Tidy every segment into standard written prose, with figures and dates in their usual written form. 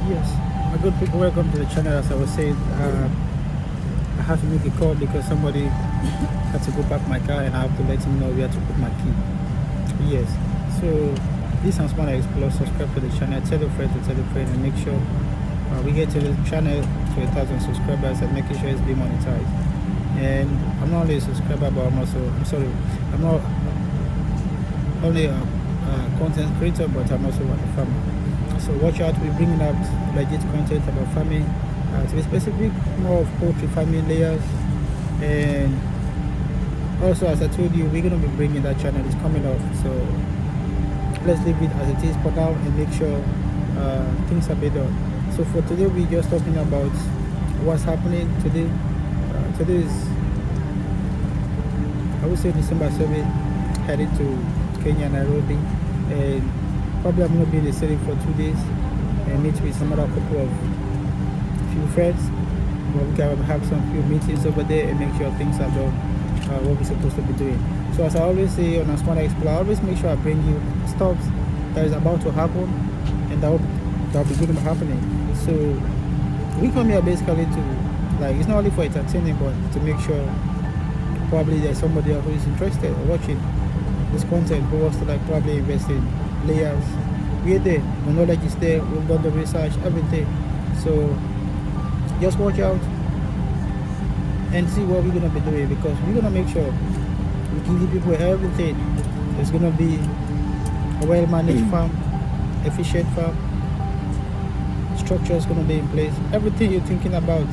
Yes, my good people, welcome to the channel. As I was saying, I have to make a call because somebody had to go park my car and I have to let him know where to put my key. Yes, so this is Ansumana Explore. Subscribe to the channel, tell a friend to tell a friend, and make sure we get to the channel to 1,000 subscribers and making sure it's being monetized. And I'm not only a subscriber, but I'm not only a content creator, but I'm also a farmer. So watch out, we're bringing out legit content about farming, to be specific, more of poultry farming layers. And also, as I told you, we're going to be bringing that channel, it's coming up. So let's leave it as it is for now and make sure things are better. So for today, we're just talking about what's happening today. Today is, I would say, December 7th, headed to Kenya, Nairobi, and probably I'm going to be in the city for 2 days and meet with some other couple of few friends. But we can have some few meetings over there and make sure things are done what we're supposed to be doing. So as I always say on Ansumana Explore, I always make sure I bring you stuff that is about to happen and that will be good happening. So we come here basically to, like, it's not only for entertaining, but to make sure probably there's somebody who is interested or watching this content who wants to, like, probably invest in layers. We're there, the knowledge is there, we've done the research, everything. So just watch out and see what we're gonna be doing, because we're gonna make sure we give you people everything. It's gonna be a well-managed farm, efficient farm, structure is gonna be in place. Everything you're thinking about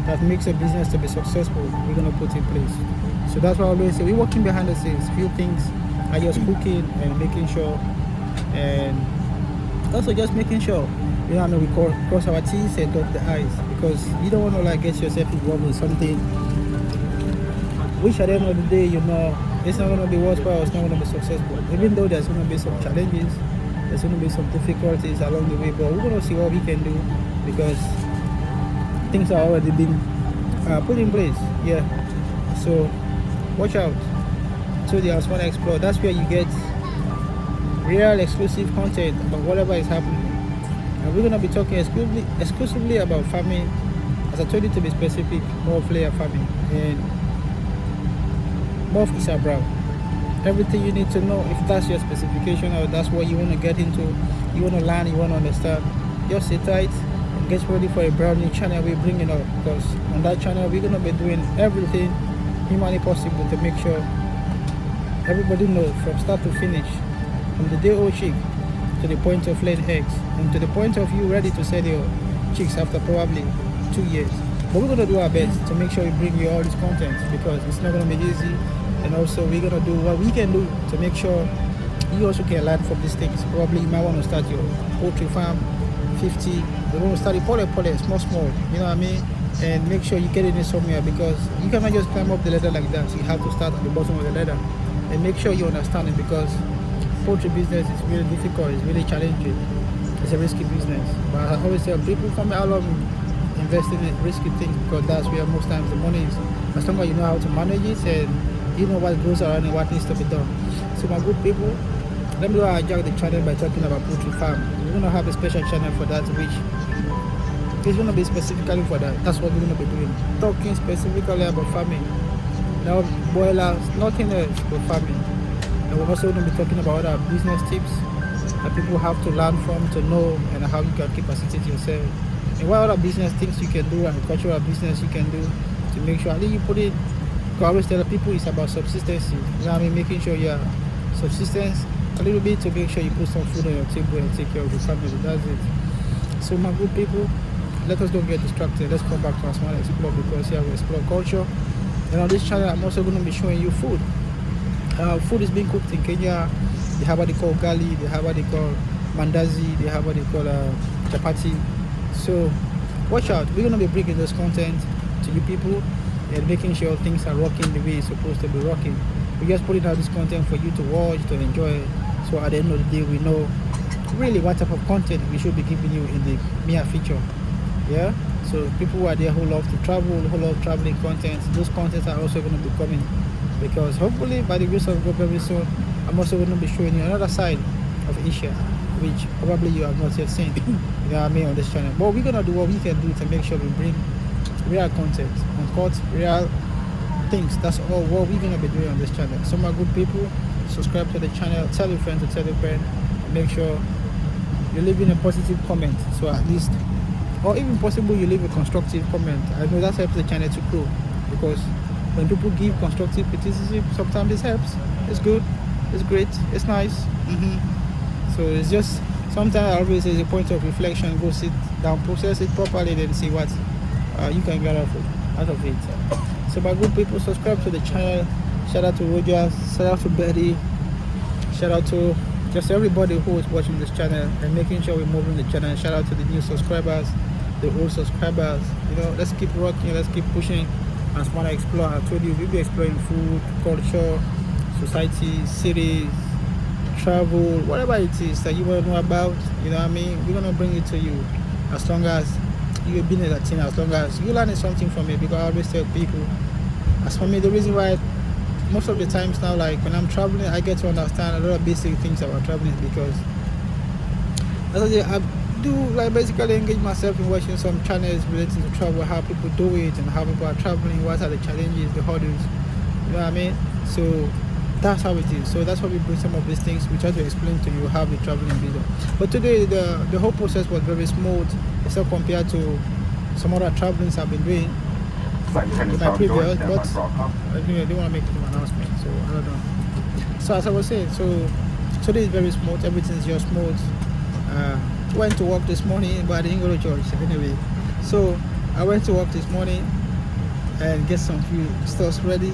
that makes a business to be successful, we're gonna put in place. So that's why I always say we're working behind the scenes. Few things are just cooking and making sure, and also just making sure, you know, we cross our T's and dot the I's, because you don't want to, like, get yourself involved in something which at the end of the day, you know, it's not going to be worthwhile, it's not going to be successful. Even though there's going to be some challenges, there's going to be some difficulties along the way, but we're going to see what we can do, because things are already being put in place. Yeah, so watch out. So the Ansumana Explore, that's where you get real exclusive content about whatever is happening. And we're going to be talking exclusively about farming, as I told you, to be specific, more of layer farming and more of Isa Brown. Everything you need to know, if that's your specification or that's what you want to get into, you want to learn, you want to understand, just sit tight and get ready for a brand new channel we're bringing up, because on that channel we're going to be doing everything humanly possible to make sure everybody knows from start to finish, from the day old chick to the point of laying eggs, and to the point of you ready to sell your chicks after probably 2 years. But we're going to do our best to make sure we bring you all this content, because it's not going to be easy. And also we're going to do what we can do to make sure you also can learn from these things. Probably you might want to start your poultry farm, 50, you want to start it small, you know what I mean? And make sure you get in it somewhere, because you cannot just climb up the ladder like that. So you have to start at the bottom of the ladder and make sure you understand it, because poultry business is really difficult, it's really challenging, it's a risky business. But I always tell people, from I love investing in risky things, because that's where most times the money is, as long as you know how to manage it and you know what goes around and what needs to be done. So my good people, let me hijack the channel by talking about poultry farm. We're going to have a special channel for that, which is going to be specifically for that. That's what we're going to be doing, talking specifically about farming. Now boilers, nothing else but farming. And we're also going to be talking about other business tips that people have to learn from, to know, and how you can capacity yourself. And what other business things you can do, agricultural business you can do to make sure, I think you put it, I always tell people it's about subsistence. You know what I mean? Making sure you have subsistence a little bit to make sure you put some food on your table and take care of your family. That's it. So my good people, let us don't get distracted. Let's come back to Ansumana Explore, because here we explore culture. And on this channel, I'm also going to be showing you food. Food is being cooked in Kenya. They have what they call gali, they have what they call mandazi, they have what they call chapati. So watch out, we're going to be bringing this content to you people and making sure things are rocking the way it's supposed to be rocking. We're just putting out this content for you to watch, to enjoy. So at the end of the day, we know really what type of content we should be giving you in the near future. Yeah, so people who are there who love to travel, who love traveling content, those contents are also going to be coming, because hopefully by the grace of God very soon, I'm also going to be showing you another side of Asia, which probably you have not yet seen. You know what I mean, on this channel. But we're gonna do what we can do to make sure we bring real content, uncut, real things. That's all what we're gonna be doing on this channel. So my good people, subscribe to the channel, tell your friends to tell your friend, and make sure you're leaving a positive comment, so at least, or even possible you leave a constructive comment. I know that helps the channel to grow, because when people give constructive criticism, sometimes it helps. It's good, it's great, it's nice. So it's just, sometimes I always say, it's a point of reflection. Go sit down, process it properly, then see what you can get out of it. So my good people, subscribe to the channel. Shout out to Rogers, shout out to Betty, shout out to just everybody who is watching this channel and making sure we're moving the channel. Shout out to the new subscribers, the old subscribers. You know, let's keep rocking, let's keep pushing. Ansumana Explore, I told you, we'll be exploring food, culture, society, cities, travel, whatever it is that you want to know about. You know what I mean? We're gonna bring it to you, as long as you've been a Latina, as long as you learning something from it. Because I always tell people, as for me, the reason why most of the times now, like when I'm traveling, I get to understand a lot of basic things about traveling, because I do like basically engage myself in watching some channels related to travel, how people do it and how people are traveling, what are the challenges, the hurdles, you know what I mean? So that's how it is. So that's why we bring some of these things. We try to explain to you how the traveling video. But today the whole process was very smooth, except compared to some other travelings I've been doing in my previous, but I didn't want to make an announcement, so I don't know. So as I was saying, so today is very smooth, everything's just smooth. Went to work this morning, but I didn't go to church anyway. So I went to work this morning and get some few stuff ready,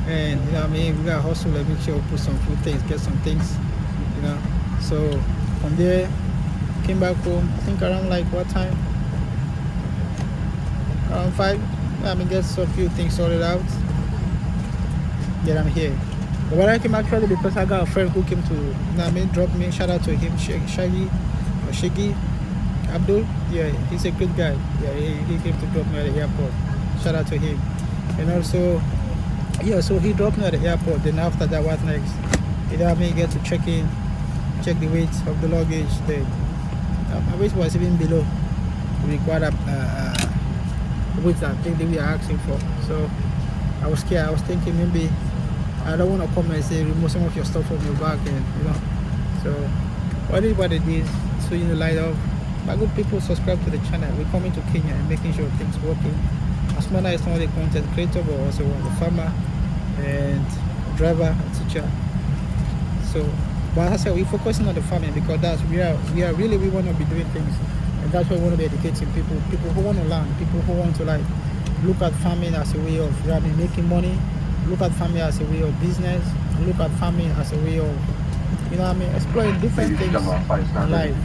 and you know what I mean, we got to hustle and make sure we put some few things, get some things, you know. So from there, came back home, I think around like what time? Around 5. I mean, get some few things sorted out. Then I'm here. But when I came, actually, because I got a friend who came to, you know what I mean, drop me. Shout out to him, Shaggy Abdul. Yeah, he's a good guy. Yeah, he came to drop me at the airport. Shout out to him. And also, yeah, so he dropped me at the airport. Then after that, what next? You know what I mean, get to check in, check the weight of the luggage. Then my weight was even below the required which I think they were asking for. So I was scared. I was thinking maybe I don't want to come and say remove some of your stuff from your bag, and you know. So what it is, so you know, light up. My good people, subscribe to the channel. We're coming to Kenya and making sure things working. Ansumana is not only a content creator, but also a farmer and driver and teacher. So, but as I said, we're focusing on the farming, because that's we want to be doing things. And that's why we want to be educating people who want to learn, people who want to like look at farming as a way of making money, look at farming as a way of business, look at farming as a way of, you know what I mean, exploring different things in life.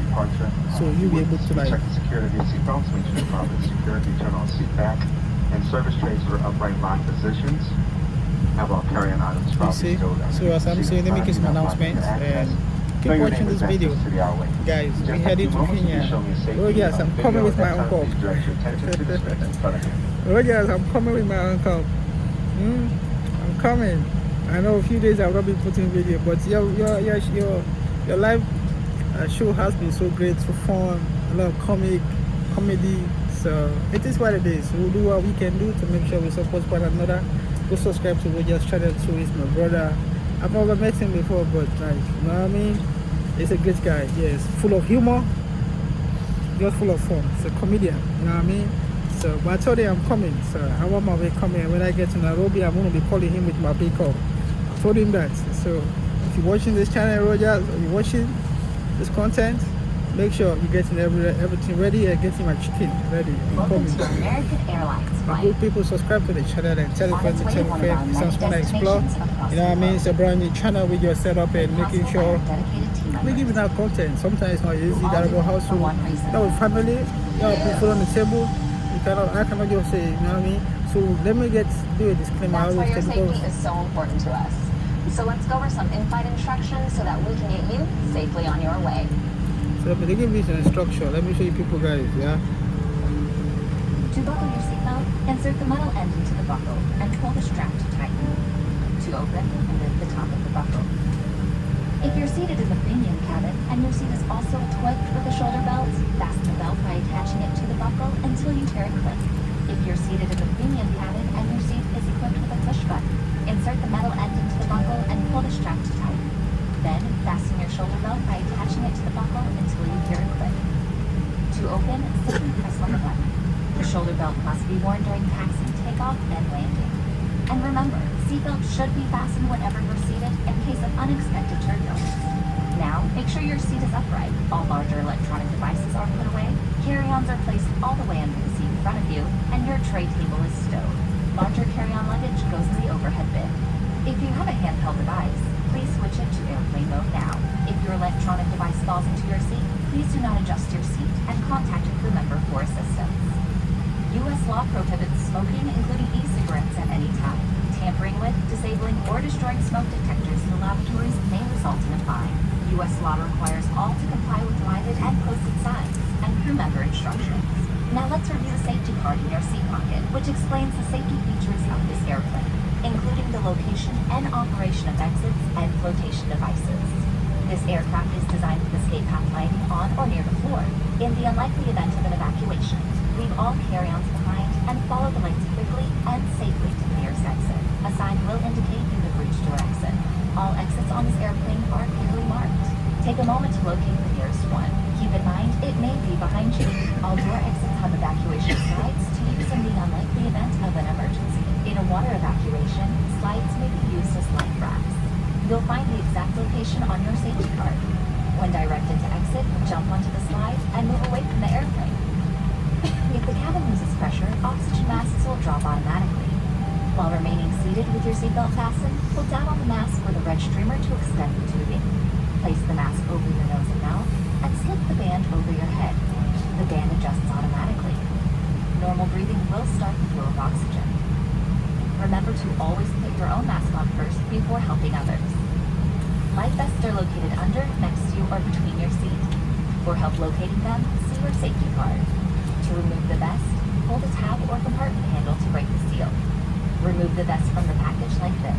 So you'll be able to like check the security of seatbelts, make sure the proper security, turn on seat back, and service trays for upright line positions. How about carrying items from see. So as I'm saying, let me make some announcements and keep watching this video, guys. We're heading to Kenya. Oh yes, I'm coming with my uncle. Oh yes, I'm coming with my uncle. I'm coming. I know a few days I've not been putting video, but your live show has been so great, so fun, a lot of comedy. So it is what it is. We'll do what we can do to make sure we support one another. Go subscribe to Rogers' channel too. He's my brother. I've never met him before, but like, you know what I mean? He's a great guy. Yes, full of humor, just full of fun. He's a comedian, you know what I mean? So, but I told him I'm coming. So I want my way coming. When I get to Nairobi, I'm going to be calling him with my big call. I told him that. So if you're watching this channel, Rogers, or you're watching this content, make sure you're getting everything ready and getting my chicken ready. Welcome to American Airlines flight. Good people, subscribe to the channel and tell a friend to tell a friend. It's Ansumana Explore. You know what I mean? It's a brand new channel with your setup and making sure we're giving out content. Sometimes it's not easy. That about how to, you know, with family, you know, put food on the table. I cannot just say, you know what I mean? So let me do a disclaimer. That's why your safety is so important to us. So let's go over some in-flight instructions so that we can get you safely on your way. So they give me an instruction. Let me show you people, guys. Yeah. To buckle your seatbelt, insert the metal end into the buckle and pull the strap to tighten. To open, remove the top of the buckle. If you're seated in the premium cabin and your seat is also equipped with a shoulder belt, fasten the belt by attaching it to the buckle until you hear it click. If you're seated in the premium cabin and your seat is equipped with a push button, insert the metal end into the buckle and pull the strap to tighten. Then, fasten your shoulder belt by attaching it to the buckle until you hear it click. To open, simply press on the button. The shoulder belt must be worn during taxi, takeoff, and landing. And remember, seatbelts should be fastened whenever you're seated in case of unexpected turbulence. Now, make sure your seat is upright. All larger electronic devices are put away. Carry-ons are placed all the way under the seat in front of you, and your tray table is stowed. Larger carry-on luggage goes in the overhead bin. If you have a handheld device, please switch it to airplane mode now. If your electronic device falls into your seat, please do not adjust your seat and contact a crew member for assistance. U.S. law prohibits smoking, including e-cigarettes, at any time. Tampering with, disabling, or destroying smoke detectors in the lavatories may result in a fine. U.S. law requires all to comply with lighted and posted signs and crew member instructions. Now let's review the safety card in your seat pocket, which explains the safety features of this airplane, including the location and operation of exits and flotation devices. This aircraft is designed with escape path lighting on or near the floor. In the unlikely event of an evacuation, leave all carry-ons behind and follow the lights quickly and safely to the nearest exit. A sign will indicate you have reached your exit. All exits on this airplane are clearly marked. Take a moment to locate the nearest one. Keep in mind, it may be behind you. All door exits have evacuation slides to use in the unlikely event of an emergency. In a water evacuation, slides may be used as life rafts. You'll find the exact location on your safety card. When directed to exit, jump onto the slide and move away from the airplane. If the cabin loses pressure, oxygen masks will drop automatically. While remaining seated with your seatbelt fastened, pull down on the mask with a red streamer to extend the tubing. Place the mask over your nose and mouth, and slip the band over your head. The band adjusts automatically. Normal breathing will start the flow of oxygen. Remember to always put your own mask on first before helping others. Life vests are located under, next to, or between your seat. For help locating them, see your safety card. To remove the vest, hold a tab or compartment handle to break the seal. Remove the vest from the package like this.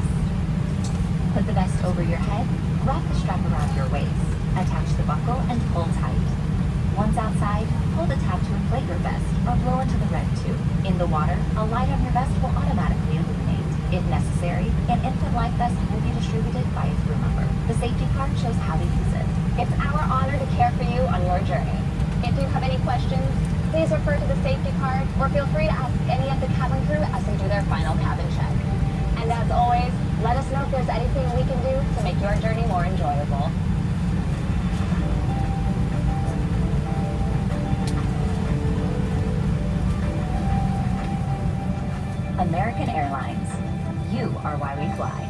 Put the vest over your head, wrap the strap around your waist, attach the buckle, and pull tight. Once outside, hold a tab to inflate your vest or blow into the red tube. In the water, a light on your vest will automatically illuminate. If necessary, an infant life vest will be distributed by a crew member. The safety card shows how to use it. It's our honor to care for you on your journey. If you have any questions, please refer to the safety card or feel free to ask any of the cabin crew as they do their final cabin check. And as always, let us know if there's anything we can do to make your journey more enjoyable. American Airlines. You are why we fly.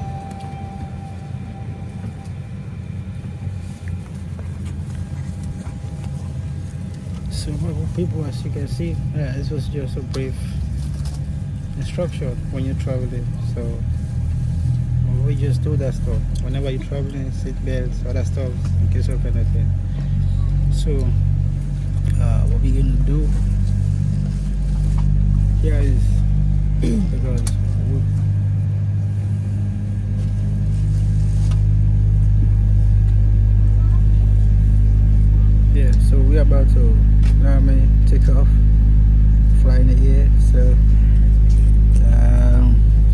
So people, as you can see, this was just a brief instruction when you're traveling. So we just do that stuff whenever you're traveling, seat belts, other stuff, in case of anything. So what we're gonna do here is because so we're about to take off, fly in the air. So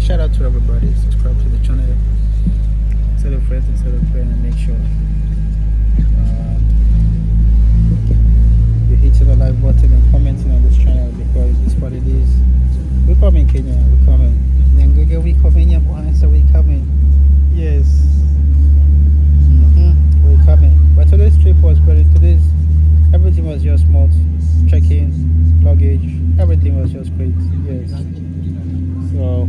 shout out to everybody, subscribe to the channel, tell a friend, and make sure you hit the like button and commenting on this channel, because it's what it is. We're coming, Kenya, we're coming. We coming, so we coming. Yes. We're coming. But today's trip was everything was just smooth. Check-in, luggage, everything was just great. Yes. So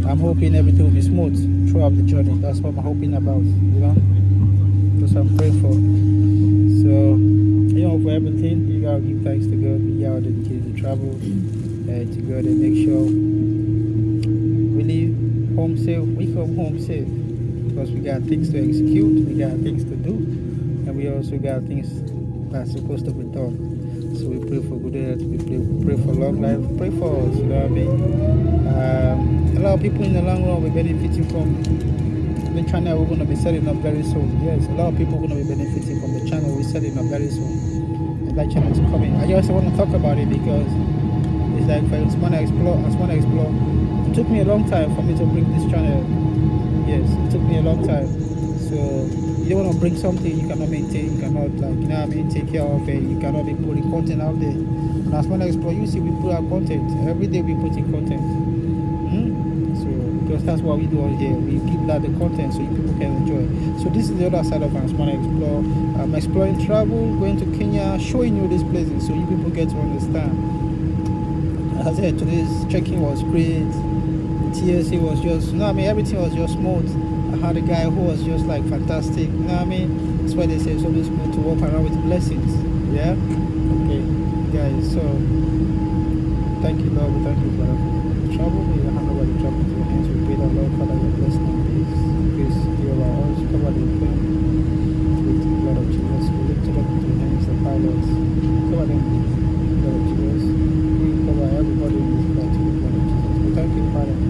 I'm hoping everything will be smooth throughout the journey. That's what I'm hoping about, That's what I'm praying for. So, for everything, you gotta give thanks to God. We are dedicated to travel to God and make sure we leave home safe. We come home safe because we got things to execute, we got things to do, and we also got things that's supposed to be done. So we pray for good health, we pray for long life, pray for us, you know what I mean? A lot of people in the long run will be benefiting from the the channel we're going to be setting up very soon. Yes, a lot of people are going to be benefiting from the channel we're setting up very soon. And that channel is coming. I just want to talk about it because it's like for Ansumana Explore. It took me a long time for me to bring this channel. Yes, it took me a long time. So you don't want to bring something you cannot maintain, you cannot take care of it, you cannot be putting content out there. And Ansumana Explore, you see we put out content. Every day we put in content. So because that's what we do on here. We give that the content so you people can enjoy. So this is the other side of Ansumana Explore. I'm exploring travel, going to Kenya, showing you these places so you people get to understand. As I said, today's checking was great. TSA was just, everything was just smooth. I had a guy who was just like fantastic, That's why they say it's always good to walk around with blessings. Yeah? Okay, guys, so thank you, Lord. We thank you for the travel. We hand over the travel to your hands. We pray that, Lord, Father, your blessing and peace be over us. Cover the plane with the blood of Jesus. We lift it up into the hands of the pilots. Cover them with the blood of Jesus. We cover everybody in this blood to the blood of Jesus. We thank you, Father.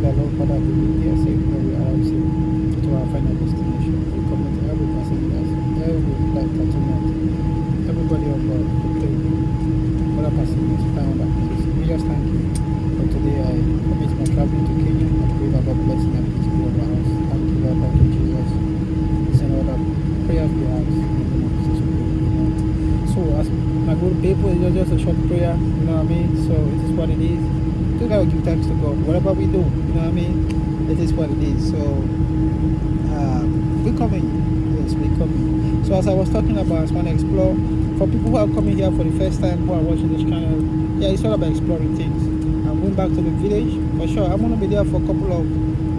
That Lord Father, we will be safe when we arrive safe to our final destination. We commit every passenger, every flight attendant, everybody on board the plane, other passengers, flying back. We just thank you for today. I commit my traveling to Kenya. I pray that God bless and peace be over us. Thank you, Lord. Thank you, Jesus. Listen, all the prayers we ask in the name of Jesus. So, as my good people, it's just a short prayer. So it is what it is. We gotta give thanks to God. Whatever we do, it is what it is. So we're coming. Yes, we're coming. So as I was talking about, I want to explore. For people who are coming here for the first time, who are watching this channel, it's all about exploring things. I'm going back to the village for sure. I'm gonna be there for a couple of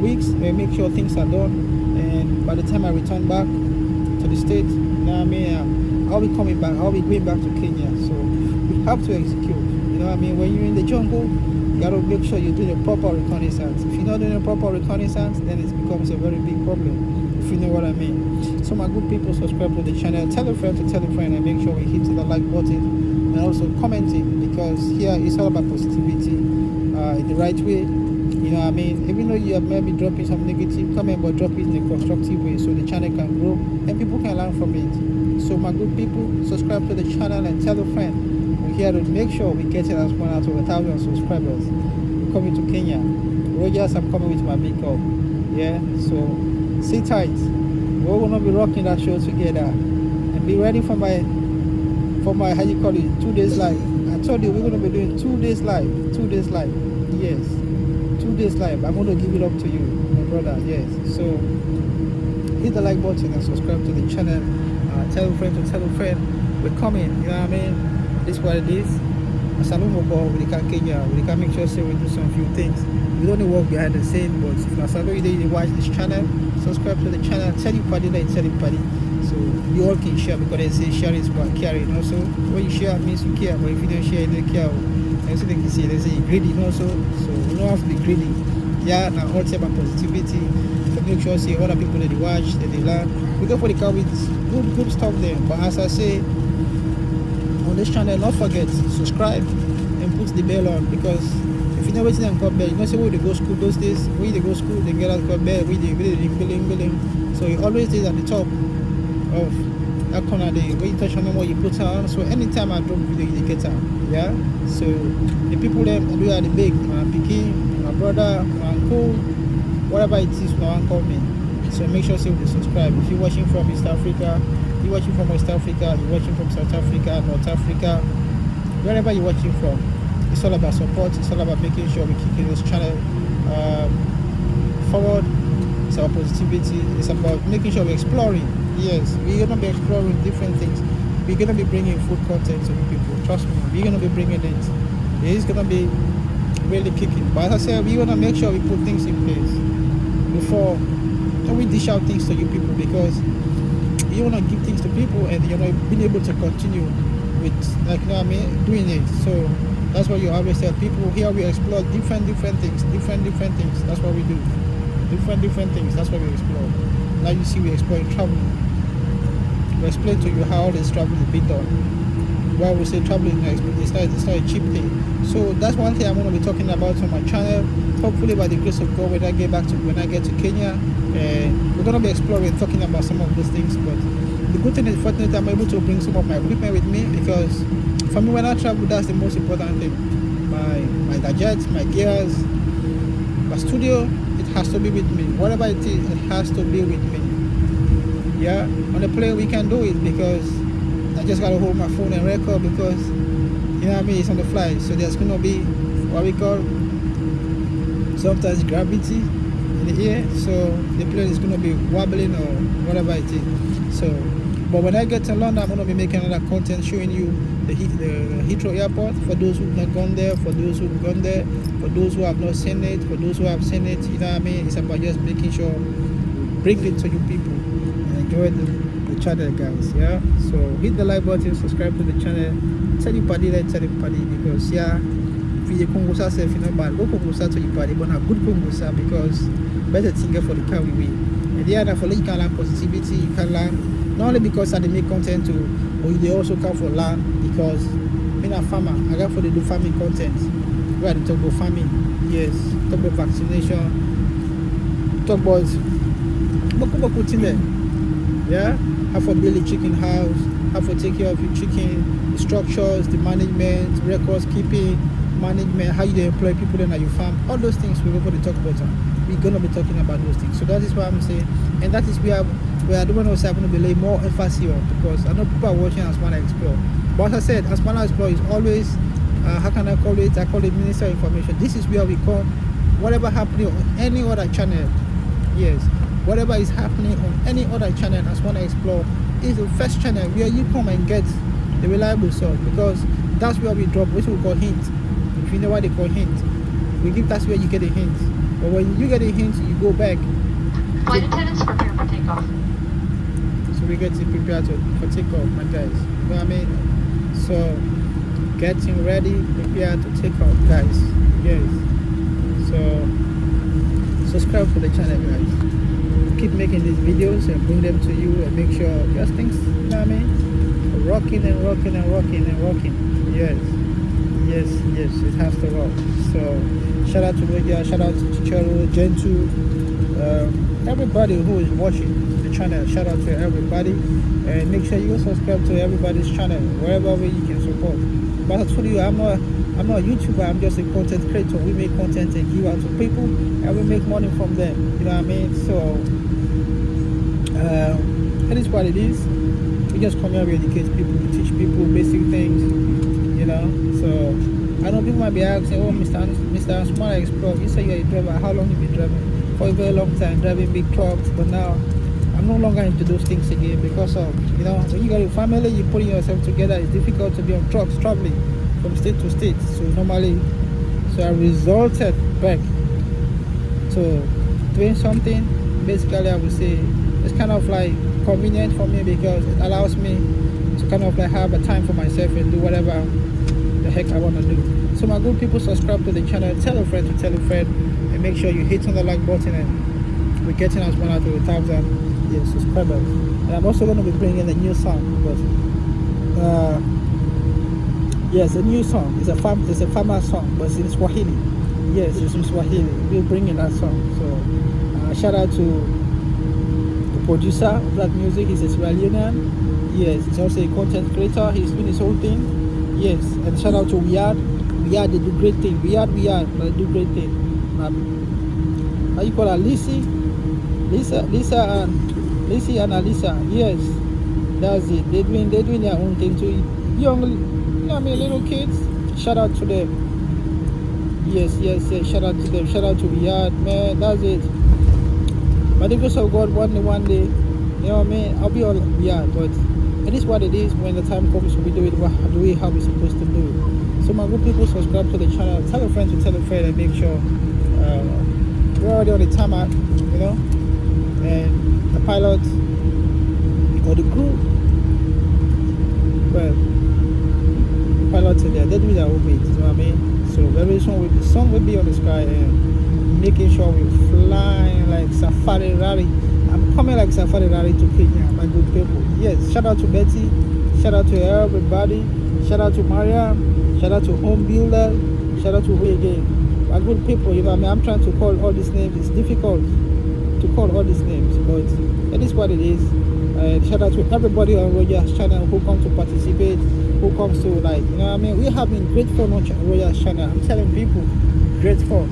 weeks and make sure things are done. And by the time I return back to the state, I'll be coming back. I'll be going back to Kenya. So we have to execute. When you're in the jungle, you gotta make sure you do the proper reconnaissance. If you're not doing the proper reconnaissance, then it becomes a very big problem, if you know what I mean. So my good people, subscribe to the channel, tell a friend to tell a friend, and make sure we hit the like button and also commenting, because here it's all about positivity in the right way. Even though you are maybe dropping some negative comment, but drop it in a constructive way so the channel can grow and people can learn from it. So my good people, subscribe to the channel and tell a friend. We're here to make sure we get it as one out of 1,000 subscribers. We're coming to Kenya. Rogers, I'm coming with my big up. Yeah, so sit tight. We're gonna be rocking that show together. And be ready for my how you call it, 2 days live. I told you we're gonna be doing 2 days live. 2 days live. Yes. 2 days live. I'm gonna give it up to you, my brother. Yes. So hit the like button and subscribe to the channel. Tell a friend to tell a friend. We're coming, This is what it is. As a long ago, we can Kenya, we can make sure we do some few things. We don't work behind the scene, but if you watch this channel, subscribe to the channel, tell your party, tell your party. So you all can share, because they say share is about caring. Also, when you share, it means you care, but if you don't share, you don't care. And so they can say, you're greedy, also. So you don't have to be greedy. Yeah, now all about positivity. To make sure other people that they watch, that they learn. We go for the car with good stuff there. But as I say, on this channel, not forget subscribe and put the bell on, because if you never see them call bell, say where they go school those days, where they go school, they get out call bell, where they billing. So it always is at the top of that corner there, where you touch on what you put on. So anytime I drop video, you get out. Yeah. So the people them we are the big, my Peking, my brother, my uncle, whatever it is, my uncle me. So make sure you subscribe. If you're watching from East Africa, you're watching from West Africa, you're watching from South Africa, North Africa, wherever you're watching from, it's all about support. It's all about making sure we're keeping this channel forward. It's about positivity. It's about making sure we're exploring. Yes, we're going to be exploring different things. We're going to be bringing food content to the people. Trust me, we're going to be bringing it. It's going to be really kicking. But as I said, we're going to make sure we put things in place before we dish out things to you people, because you want to give things to people and you're not being able to continue with, doing it. So that's why you always tell people, here we explore different things. That's what we do. Different things. That's what we explore. Now you see we explore travel. We explain to you how all this travel is being done. why we say traveling is not a cheap thing. So that's one thing I'm going to be talking about on my channel. Hopefully, by the grace of God, when I get to Kenya, we're going to be exploring, talking about some of those things. But the good thing is, fortunately, I'm able to bring some of my equipment with me, because for me, when I travel, that's the most important thing. My gadgets, my gears, my studio, it has to be with me. Whatever it is, it has to be with me. Yeah, on the plane we can do it, because I just gotta hold my phone and record, because you know what I mean, it's on the fly. So there's gonna be what we call sometimes gravity in the air, so the plane is gonna be wobbling or whatever it is. So, but when I get to London, I'm gonna be making another content showing you the Heathrow Airport. For those who've not gone there, for those who've gone there, for those who have not seen it, for those who have seen it, you know what I mean. It's about just making sure bring it to you people and enjoy the channel, guys. Yeah, so hit the like button, subscribe to the channel, tell your party, because yeah, if you Kongosa self, you know, but go Kongosa to your party, but have good Kongosa, because better thing for the car we win. And the other for you can learn positivity, you can learn not only because I make content too, but they also come for learn, because being a farmer, I got for the do farming content. We had to talk about farming, yes, talk about vaccination, talk about yeah, how for build a chicken house, how for take care of your chicken, the structures, the management, records keeping, management, how you employ people then at your farm, all those things we're going to talk about. We're going to be talking about those things. So that is what I'm saying, and that is where I don't want to going to be lay more emphasis on, because I know people are watching Ansumana Explore. But as I said, Ansumana Explore is always how can I call it? I call it Minister of Information. This is where we come whatever happening on any other channel. Yes, whatever is happening on any other channel, Ansumana Explore is the first channel where you come and get the reliable source, because that's where we drop what we call hint. If you know what they call hint, we give, that's where you get a hint. But when you get a hint, you go back. Flight attendants prepare for takeoff. So we get to prepare for takeoff, my guys. You know what I mean? So getting ready, prepare to take off, guys. Yes. So subscribe to the channel, guys. Keep making these videos and bring them to you, and make sure just things, you know what I mean? Rocking and rocking and rocking and rocking. Yes. Yes, it has to rock. So shout out to Roger, shout out to Chichero, Gentoo, everybody who is watching the channel. Shout out to everybody, and make sure you subscribe to everybody's channel wherever way you can support. But I told you, I'm not a YouTuber, I'm just a content creator. We make content and give out to people, and we make money from them. You know what I mean? So that is what it is. We just come here, we educate people, we teach people basic things, you know. So I know people might be asking, oh, Mr. Ansumana Explore, you say you're a driver, how long have you been driving? For a very long time, driving big trucks. But now I'm no longer into those things again, because of, you know, when you got a family, you're putting yourself together, it's difficult to be on trucks traveling from state to state. So I resorted back to doing something. Basically, I would say it's kind of like convenient for me, because it allows me to kind of like have a time for myself and do whatever the heck I want to do. So my good people, subscribe to the channel, tell a friend to tell a friend, and make sure you hit on the like button, and we're getting us 1,000 to 1,000 subscribers. And I'm also going to be bringing a new song, but yes, a new song. It's a farmer song, but it's in Swahili. Yes, it's in Swahili. We're bringing that song. So shout out to producer of that music. He's a Sierra Leonean. Yes, he's also a content creator. He's doing his whole thing. Yes, and shout out to Wiyad. Wiyad, they do great thing. Wiyad, they do great thing. How you call her? Lissy and Alisa. Yes, that's it. They're doing their own thing too. Young, you know what I mean, little kids. Shout out to them. Yes. Shout out to them. Shout out to Wiyad, man. That's it. By the grace of God, one day, you know what I mean, I'll be all Wiyad, but it is what it is. When the time comes, we do it the way how we're supposed to do it. So my good people, subscribe to the channel, tell a friend to tell a friend, and make sure we're already on the tarmac, you know, and the pilot or the crew, well, the pilots are there, they're doing their own bit, you know what I mean? So very soon the sun will be on the sky, and making sure we're flying like Safari Rally. I'm coming like Safari Rally to Kenya, my good people. Yes, shout out to Betty, shout out to everybody, Shout out to Maria. Shout out to Home Builder. Shout out to who again? Are good people, you know what I mean? I'm trying to call all these names. It's difficult to call all these names, but it is what it is. Shout out to everybody on Roger's channel who come to participate, who comes to, like, you know what I mean? We're having great fun on Roger's channel. I'm telling people, great fun.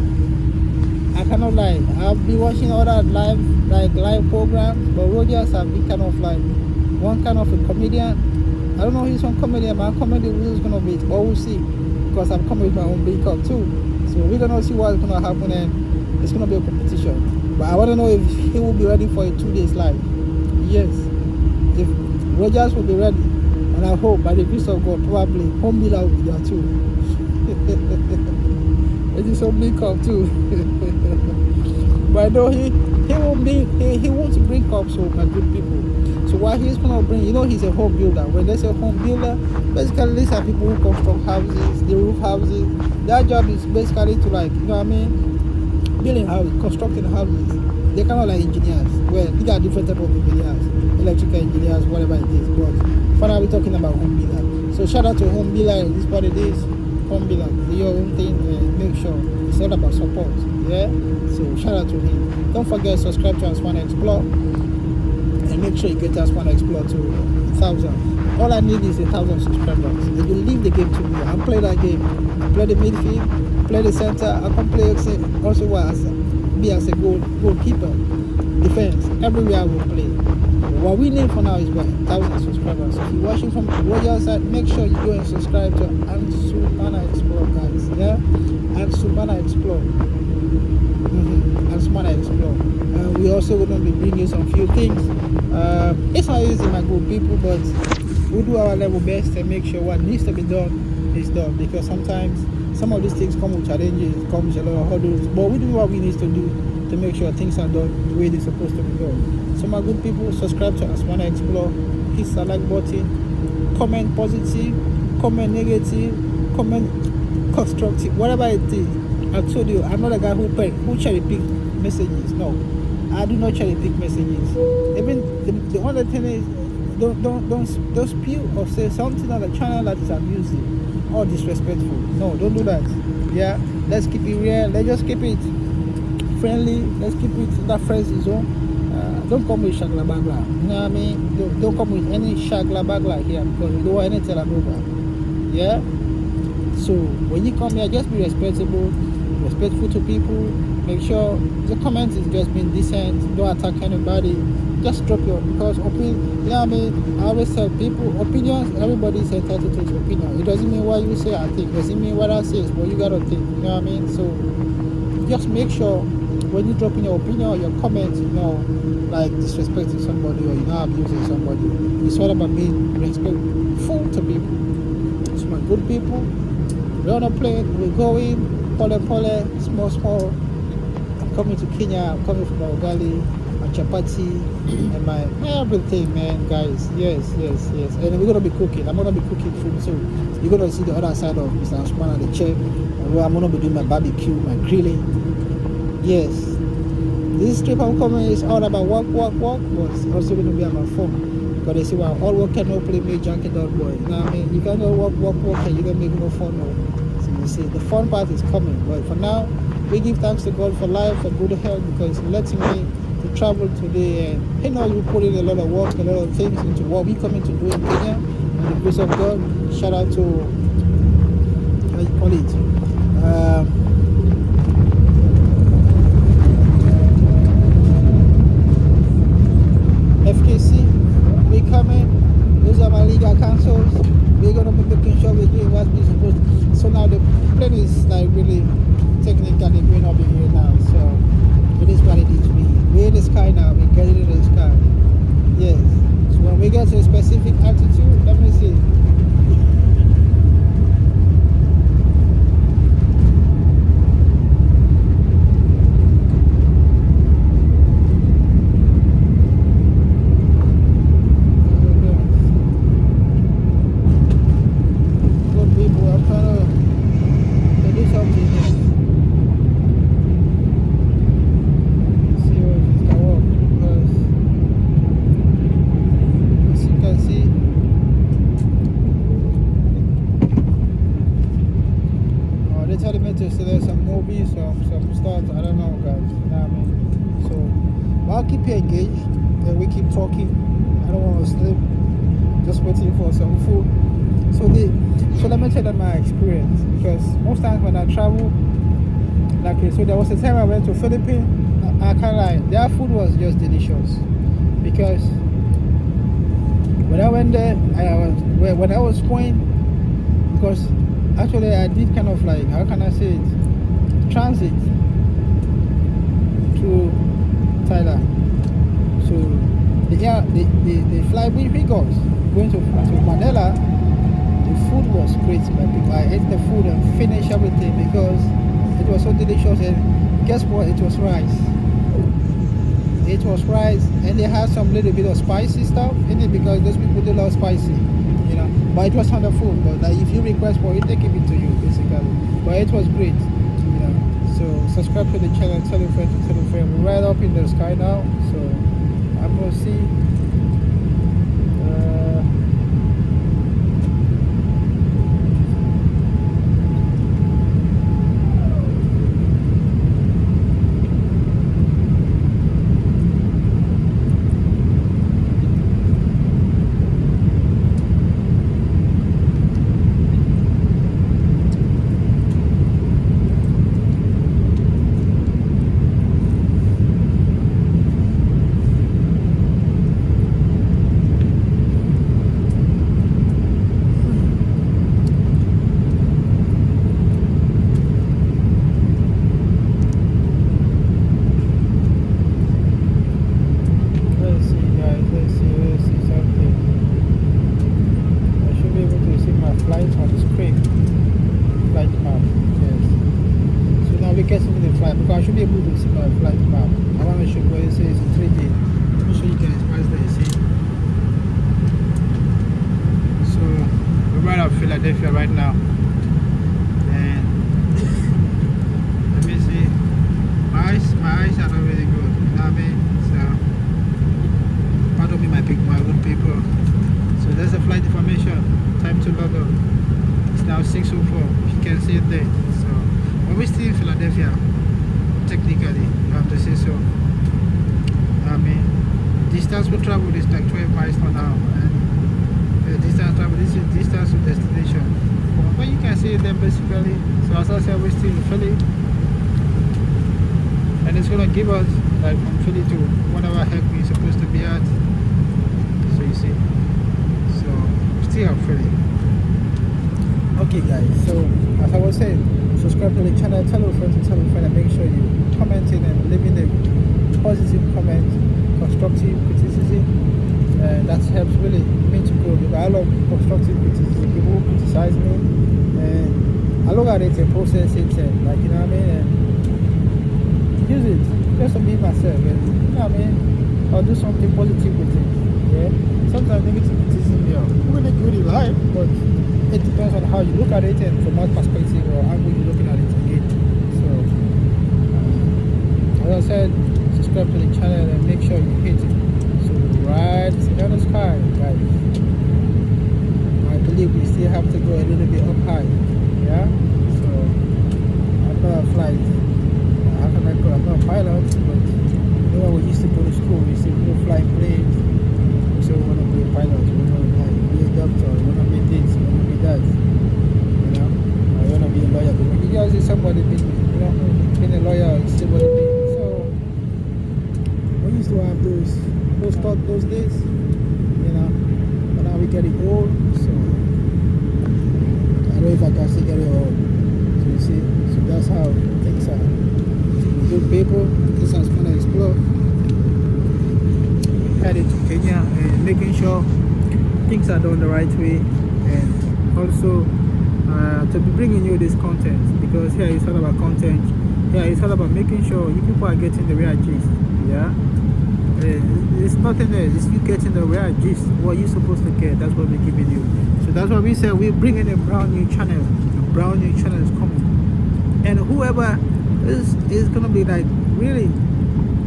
I cannot lie. I've been watching other live programs, but Rogers have been kind of like one kind of a comedian. I don't know if he's one comedian, but comedy is gonna be it, but we'll see. Because I'm coming with my own big up too. So we're gonna see what's gonna happen, and it's gonna be a competition. But I wanna know if he will be ready for a 2 days live. Yes. If Rogers will be ready, and I hope by the grace of God, probably Home Builder will be there too. It is so big up too. But I know he wants to bring up, so my good people. So what he's gonna bring, you know, he's a home builder. When they say home builder, basically these are people who construct houses, they roof houses. Their job is basically to, like, you know what I mean, building houses, constructing houses. They're kind of like engineers. Well, these are different type of engineers, electrical engineers, whatever it is. But for now, we're talking about home builder. So shout out to home builder. This is what it is. Home builder, do your own thing, and make sure it's all about support. Yeah. So shout out to him. Don't forget, subscribe to Ansumana Explore, and make sure you get Ansumana Explore to 1,000. All I need is 1,000 subscribers. If you leave the game to me, I'll play that game. I play the midfield, play the center. I can play also as a goalkeeper, defense. Everywhere I will play. What we need for now is 1,000 subscribers. So if you're watching from the Royal side, make sure you go and subscribe to Ansumana Explore, guys. Yeah, Ansumana Explore. Ansumana Explore. We also going to be bringing some few things. It's not easy, my good people, but we do our level best and make sure what needs to be done is done. Because sometimes some of these things come with challenges, come with a lot of hurdles, but we do what we need to do to make sure things are done the way they're supposed to be done. So my good people, subscribe to Ansumana Explore, hit the like button, comment positive, comment negative, comment constructive, whatever it is. I told you, I'm not a guy who cherry pick messages. No, I do not cherry pick messages. Even the other thing is, don't spew or say something on the channel that is abusive or disrespectful. No, don't do that. Yeah, let's keep it real. Let's just keep it friendly. Let's keep it in that friendly zone. Don't come with shagla bagla. You know what I mean? Don't come with any shagla bagla here, because we don't want any telanova. Yeah. So when you come here, just be respectful to people. Make sure the comment is just being decent. Don't attack anybody. Just drop your, because you know what I mean? I always tell people, opinions, everybody is entitled to his opinion. It doesn't mean what you say I think. It doesn't mean what I say is what you gotta think. You know what I mean? So just make sure when you drop in your opinion or your comments, you know, like disrespecting somebody or, you know, abusing somebody, it's all about being respectful to people. So my good people, we're on a plane, we're going, pole, small. I'm coming to Kenya, I'm coming from Ugali, my chapati, and my everything, man, guys. Yes. And we're gonna be cooking. I'm gonna be cooking food, so you're gonna see the other side of Mr. Ansumana, the chef, where I'm gonna be doing my barbecue, my grilling. Yes, this trip I'm coming is all about work, but it's also going to be about fun. Because they say, well, all work cannot play me junkie dog boy. You know what I mean? You cannot work, and you don't make no fun. No. So you see, the fun part is coming. But for now, we give thanks to God for life, for good health, because He's letting me to travel today. And He knows we put in a lot of work, a lot of things into what we're coming to do in Kenya. And the grace of God, shout out to, how you call it? FKC, we coming. Those are my legal councils. We're gonna be making sure we're doing what we're supposed to. So now the plane is like really technically going up in here now. So it is what it is. We're in the sky now. We're getting in the sky. Yes. So when we get to a specific altitude, let me see. telling me to select some movies, some stuff. I don't know, guys. You know what I mean? So I'll keep you engaged, and we keep talking. I don't want to sleep. Just waiting for some food. So let me tell you my experience, because most times when I travel, like so there was a time I went to Philippines. I can't lie, their food was just delicious, because when I went there, when I was going, because actually I did kind of like, how can I say it, transit to Thailand. So the flight we got going to Manila, the food was great, my people. I ate the food and finished everything because it was so delicious. And guess what? It was rice. It was rice, and they had some little bit of spicy stuff in it, because those people do love spicy, you know. But it was on the food. But like, if you request for it, they give it to you, basically. But it was great, you know. So subscribe to the channel, tell a friend to tell a friend. We're right up in the sky now, so I'm gonna see. Because I should be able to see my flight map. I want to show where it says 3D. Let me show you guys what's there, see. So we're right out of Philadelphia right now, and let me see. My eyes are not really good, you know what I mean? So pardon me, my good people. So there's the flight information. Time to log on. It's now 6:04. You can see it there. So we're still in Philadelphia. Technically, you have to say so. I mean, distance we travel is like 12 miles per hour, and the distance travel, this is distance to destination. But you can see them basically. So as I said, we're still in Philly, and it's gonna give us like from Philly to whatever heck we're supposed to be at. So you see, so still have Philly. Okay, guys. So as I was saying, subscribe to the channel, tell a friend to tell a friend, and make sure you commenting and leaving a positive comment, constructive criticism. That helps really me to grow, because I love constructive criticism. People who criticize me, and I look at it and process it, and like, you know what I mean, and use it just to be myself, and you know what I mean, I'll do something positive with it. Yeah, sometimes negative criticism, yeah, really good in life, but it depends on how you look at it and from what perspective or angle you're looking at it again. So as I said, subscribe to the channel and make sure you hit it. So right in the sky, guys. I believe we still have to go a little bit up high. Yeah. So I'm not a flight. How can I go? I'm not a pilot, but you know, when we used to go to school, we used to go flying planes. So we want to be a pilot, we want to be a doctor, we want to be this, we want to be that. You know, I want to be a lawyer. But when you guys see somebody being, you know, being a lawyer, you see what it means. So we used to have those thoughts those days, you know. But now we getting old, so I don't know if I can still get it old. So you see, so that's how things are. So good people, this is going to explore. Headed to Kenya and making sure things are done the right way, and also to be bringing you this content, because here it's all about content. Here it's all about making sure you people are getting the real gist. Yeah, it's nothing else. It's you getting the real gist. What you're supposed to get, that's what we're giving you. So that's why we said we're bringing a brand new channel. A brand new channel is coming, and whoever is gonna be like really,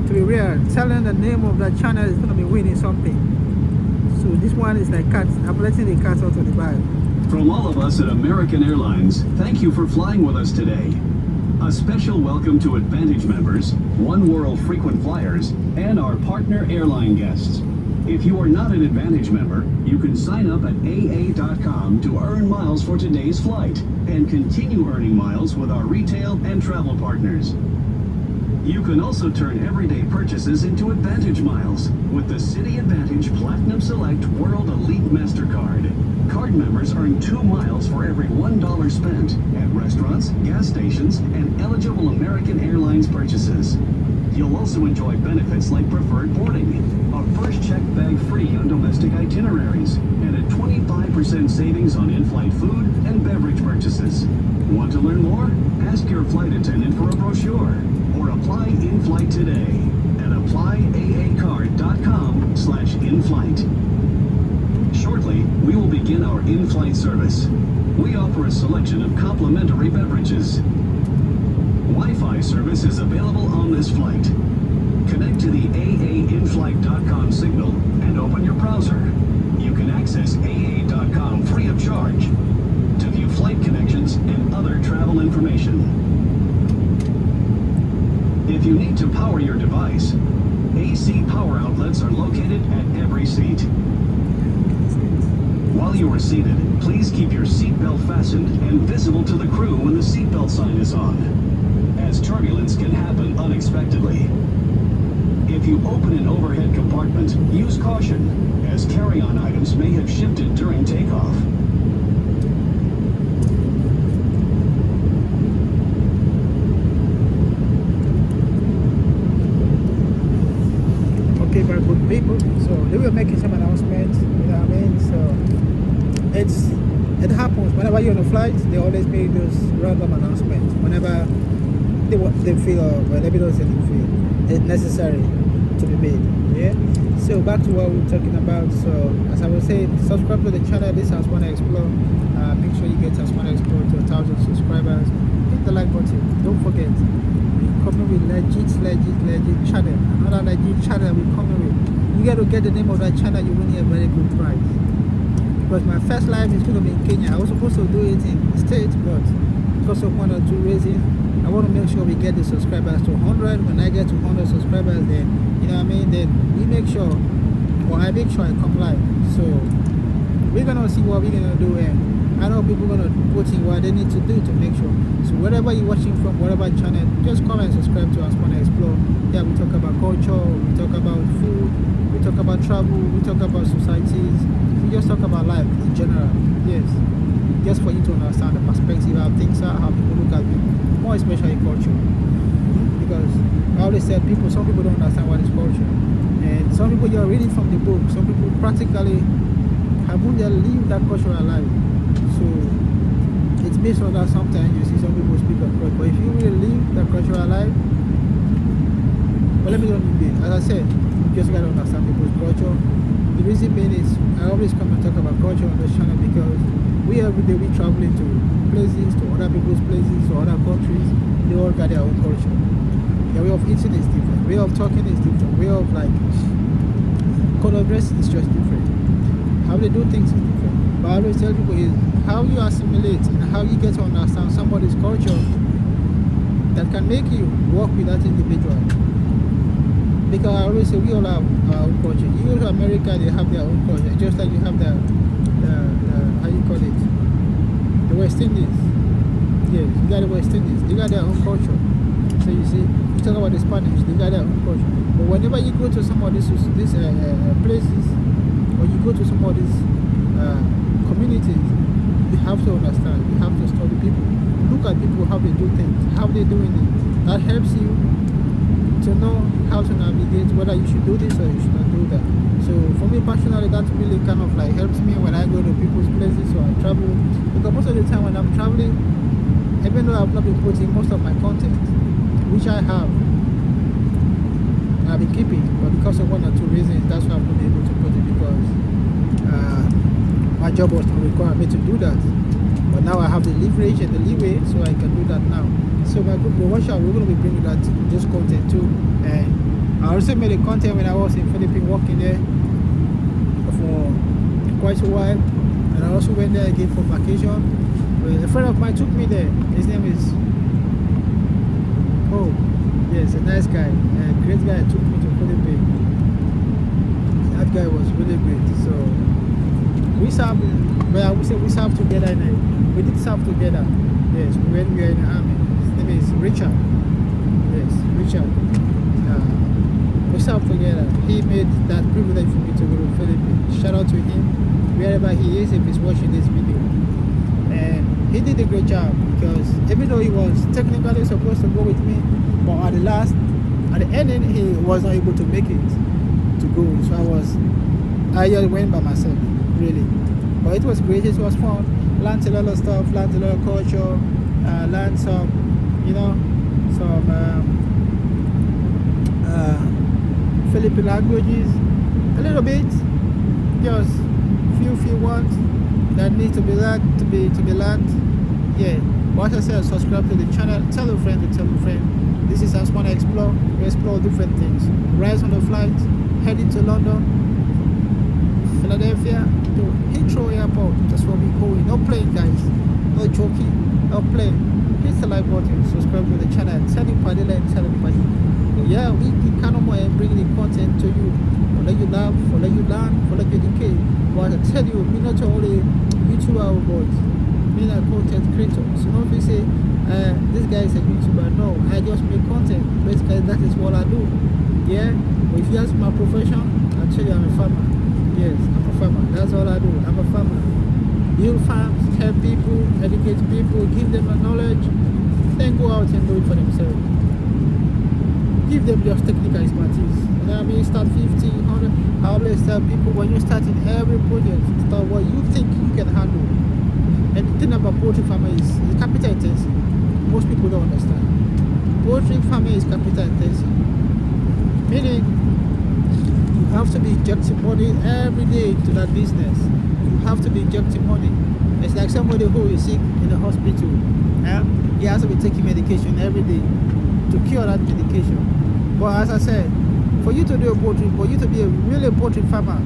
to be real, telling the name of that channel is gonna be winning something. So this one is like cats. I'm letting the cats out of the bag. From all of us at American Airlines, thank you for flying with us today. A special welcome to Advantage members, One World frequent flyers, and our partner airline guests. If you are not an Advantage member, you can sign up at aa.com to earn miles for today's flight and continue earning miles with our retail and travel partners. You can also turn everyday purchases into Advantage miles with the Citi Advantage Platinum Select World Elite MasterCard. Card members earn 2 miles for every $1 spent at restaurants, gas stations, and eligible American Airlines purchases. You'll also enjoy benefits like preferred boarding, a first check bag free on domestic itineraries, and a 25% savings on in-flight food and beverage purchases. Want to learn more? Ask your flight attendant for a brochure or apply in-flight today at applyAAcard.com/inflight. Shortly, we will begin our in-flight service. We offer a selection of complimentary beverages. Wi-Fi service is available on this flight. Connect to the aainflight.com signal and open your browser. You can access aa.com free of charge to view flight connections and other travel information. If you need to power your device, AC power outlets are located at every seat. While you are seated, please keep your seatbelt fastened and visible to the crew when the seatbelt sign is on, as turbulence can happen unexpectedly. If you open an overhead compartment, use caution, as carry-on items may have shifted during takeoff. Okay, very good people. So they were making some announcements, you know what I mean? So it happens whenever you're on a flight. They always make those random announcements whenever they feel, well, let me not say they feel it's necessary to be made. Yeah. So back to what we were talking about. So as I was saying, subscribe to the channel. This is Ansumana Explore. Make sure you get Ansumana Explore to 1,000 subscribers. Hit the like button. Don't forget, we're coming with legit channel. Another legit channel we're coming with. You got to get the name of that channel. You win a very good prize. Because my first live is going to be in Kenya. I was supposed to do it in the States, but because of one or two reasons, I want to make sure we get the subscribers to 100. When I get to 100 subscribers, then, you know what I mean, then we make sure, or I make sure I come live. So we're going to see what we're going to do, and I know people are going to put in what they need to do to make sure. So wherever you're watching from, whatever channel, just come and subscribe to Ansumana Explore. Yeah, we talk about culture, we talk about food, we talk about travel, we talk about societies, we just talk about life in general. Yes, just for you to understand the perspective, how things are, how people look at people, more especially culture. Because I always said some people don't understand what is culture, and some people you're reading from the book, some people practically haven't lived that cultural life. So it's based on that. Sometimes you see some people speak of culture, but if you really live that cultural life, but let me not be, as I said, you just gotta understand people's culture. The reason being is I always come and talk about culture on this channel because we every day we traveling to places, to other people's places, to other countries. They all got their own culture. Their way of eating is different, way of talking is different, way of color dressing is just different. How they do things is different. But I always tell people is how you assimilate and how you get to understand somebody's culture that can make you work with that individual. Because I always say we all have our own culture. You go to America, they have their own culture, just like you have the how you call it, the West Indies. Yes, you got the West Indies. They got their own culture. So you see, you talk about the Spanish, they got their own culture. But whenever you go to some of these places, or you go to some of these communities, you have to understand. You have to study people. Look at people, how they do things, how they're doing it. That helps you to know how to navigate whether you should do this or you should not do that. So for me personally, that really kind of helps me when I go to people's places or I travel. Because most of the time when I'm traveling, even though I've not been putting most of my content, which I have, I've been keeping, but because of one or two reasons, that's why I'm not able to put it, because my job was not requiring me to do that. But now I have the leverage and the leeway, so I can do that now. So my group, we're going to be bringing this content too. And I also made a content when I was in Philippines working there for quite a while. And I also went there again for vacation. A friend of mine took me there. His name is yes, a nice guy, a great guy. Took me to Philippines. That guy was really great. So we served, well, I would say we served together. We did serve together. Yes, when we were in the army. His name is Richard. Yes, Richard. We served together. He made that privilege for me to go to Philippines. Shout out to him, wherever he is, if he's watching this video. And he did a great job, because even though he was technically supposed to go with me, but at the ending, he was not able to make it to go. So I just went by myself, really. But it was great. It was fun. Learned a lot of stuff. Learned a lot of culture. Learned some, Philippine languages, a little bit, just few words that need to be learned, to be learned. Yeah. But as I said, subscribe to the channel, tell a friend to tell a friend. This is Ansumana Explore. We explore different things. Rise on the flight, heading to London, Philadelphia, to Heathrow Airport. That's where we're going. No playing, guys. No joking. No playing. Hit the like button, subscribe to the channel, tell anybody, tell anybody. Yeah, we kind of bring the content to you. For let you laugh, for let you learn, for let you educate. But I tell you, me not only YouTuber, but me a content creator. So don't be say, this guy is a YouTuber. No, I just make content. Basically, that is what I do. Yeah. But if you ask my profession, I'll tell you I'm a farmer. Yes, I'm a farmer. That's all I do. I'm a farmer. Build farms, help people, educate people, give them the knowledge, then go out and do it for themselves. Give them just technical expertise. You know what I mean? Start 50, 100. I always tell people, when you start in every project, start what you think you can handle. And the thing about poultry farming is capital intensive. Most people don't understand. Poultry farming is capital intensive. Meaning, you have to be injecting money every day to that business. You have to be injecting money. It's like somebody who is sick in the hospital. He has to be taking medication every day to cure that medication. But as I said, for you to do a poultry, for you to be a really poultry farmer,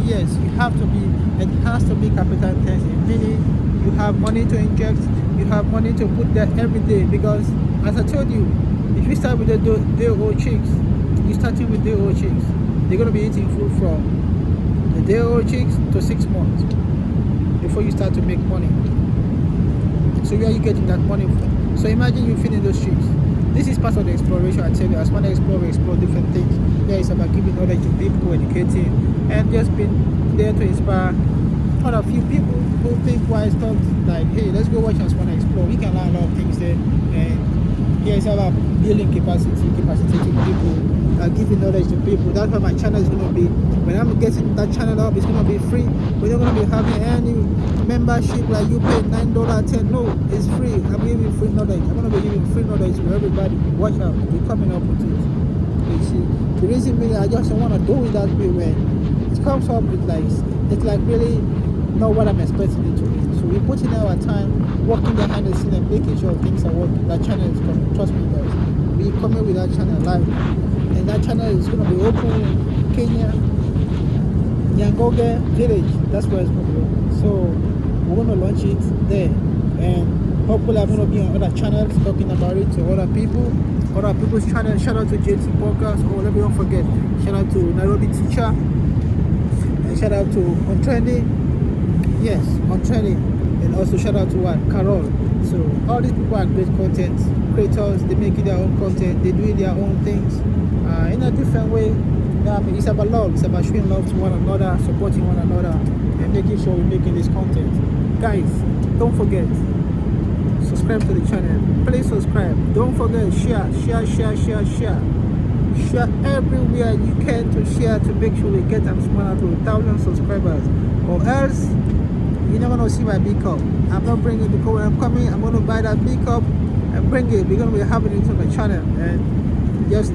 yes, you have to be, it has to be capital intensive. Meaning, you have money to inject, you have money to put there every day. Because, as I told you, if you start with the day-old chicks, you're starting with day-old chicks, they're going to be eating food from the day-old chicks to 6 months before you start to make money. So where are you getting that money from? So imagine you feeding those chicks. This is part of the exploration. I tell you, as Ansumana Explore, we explore different things. Yeah, it's about giving knowledge to people, educating, and just being there to inspire other few people who think wise thoughts like, hey, let's go watch Ansumana Explore. We can learn a lot of things there. And yeah, it's about building capacitating people, giving knowledge to people. That's why my channel is going to be, when I'm getting that channel up, it's going to be free. We're not going to be having any membership like you pay $9, $10. No, it's free. I'm giving free knowledge. I'm going to be giving free knowledge to everybody. Watch out. We're coming up with it. You see, the reason being, I just don't want to do it that way when it comes up with like, it's like really not what I'm expecting it to be. So we're putting our time, working behind the scene and making sure things are working. That channel is coming. Trust me, guys. We're coming with that channel live. And that channel is going to be open in Kenya, Nyangoge village. That's where it's going to be open. So we're going to launch it there. And hopefully I'm going to be on other channels talking about it to other people's channels. Shout out to JT Podcast. Oh, let me not forget. Shout out to Nairobi Teacher. And shout out to On Trending. Yes, On Trending. And also shout out to Carol. So all these people are great content creators. They make their own content. They do their own things in a different way. I mean, it's about love. It's about showing love to one another, supporting one another, and making sure we're making this content. Guys, don't forget, subscribe to the channel. Please subscribe. Don't forget, share everywhere you can to share to make sure we get Ansumana to 1,000 subscribers. Or else, you're not gonna see my big cup. I'm not bringing the cup. When I'm coming, I'm gonna buy that big cup and bring it. We're gonna be having it on the channel, and just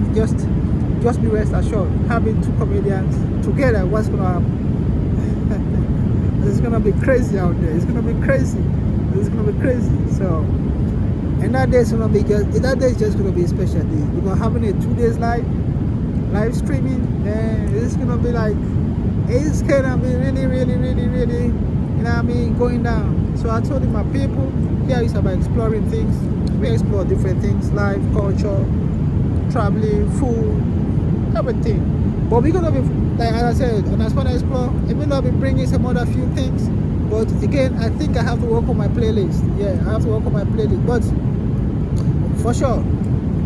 be rest assured, having two comedians together, what's gonna happen? It's gonna be crazy out there. It's gonna be crazy. It's gonna be crazy. So, and that day is gonna be just gonna be a special day. We're gonna having it 2 days live streaming, and it's gonna be like, it's gonna be really you know what I mean, going down. So I told him, my people, here is about exploring things. We explore different things, life, culture, traveling, food, everything. But we're gonna be, like as I said, and as when I explore, even though I'll be bringing some other few things. But again, I think I have to work on my playlist. Yeah, I have to work on my playlist. But for sure,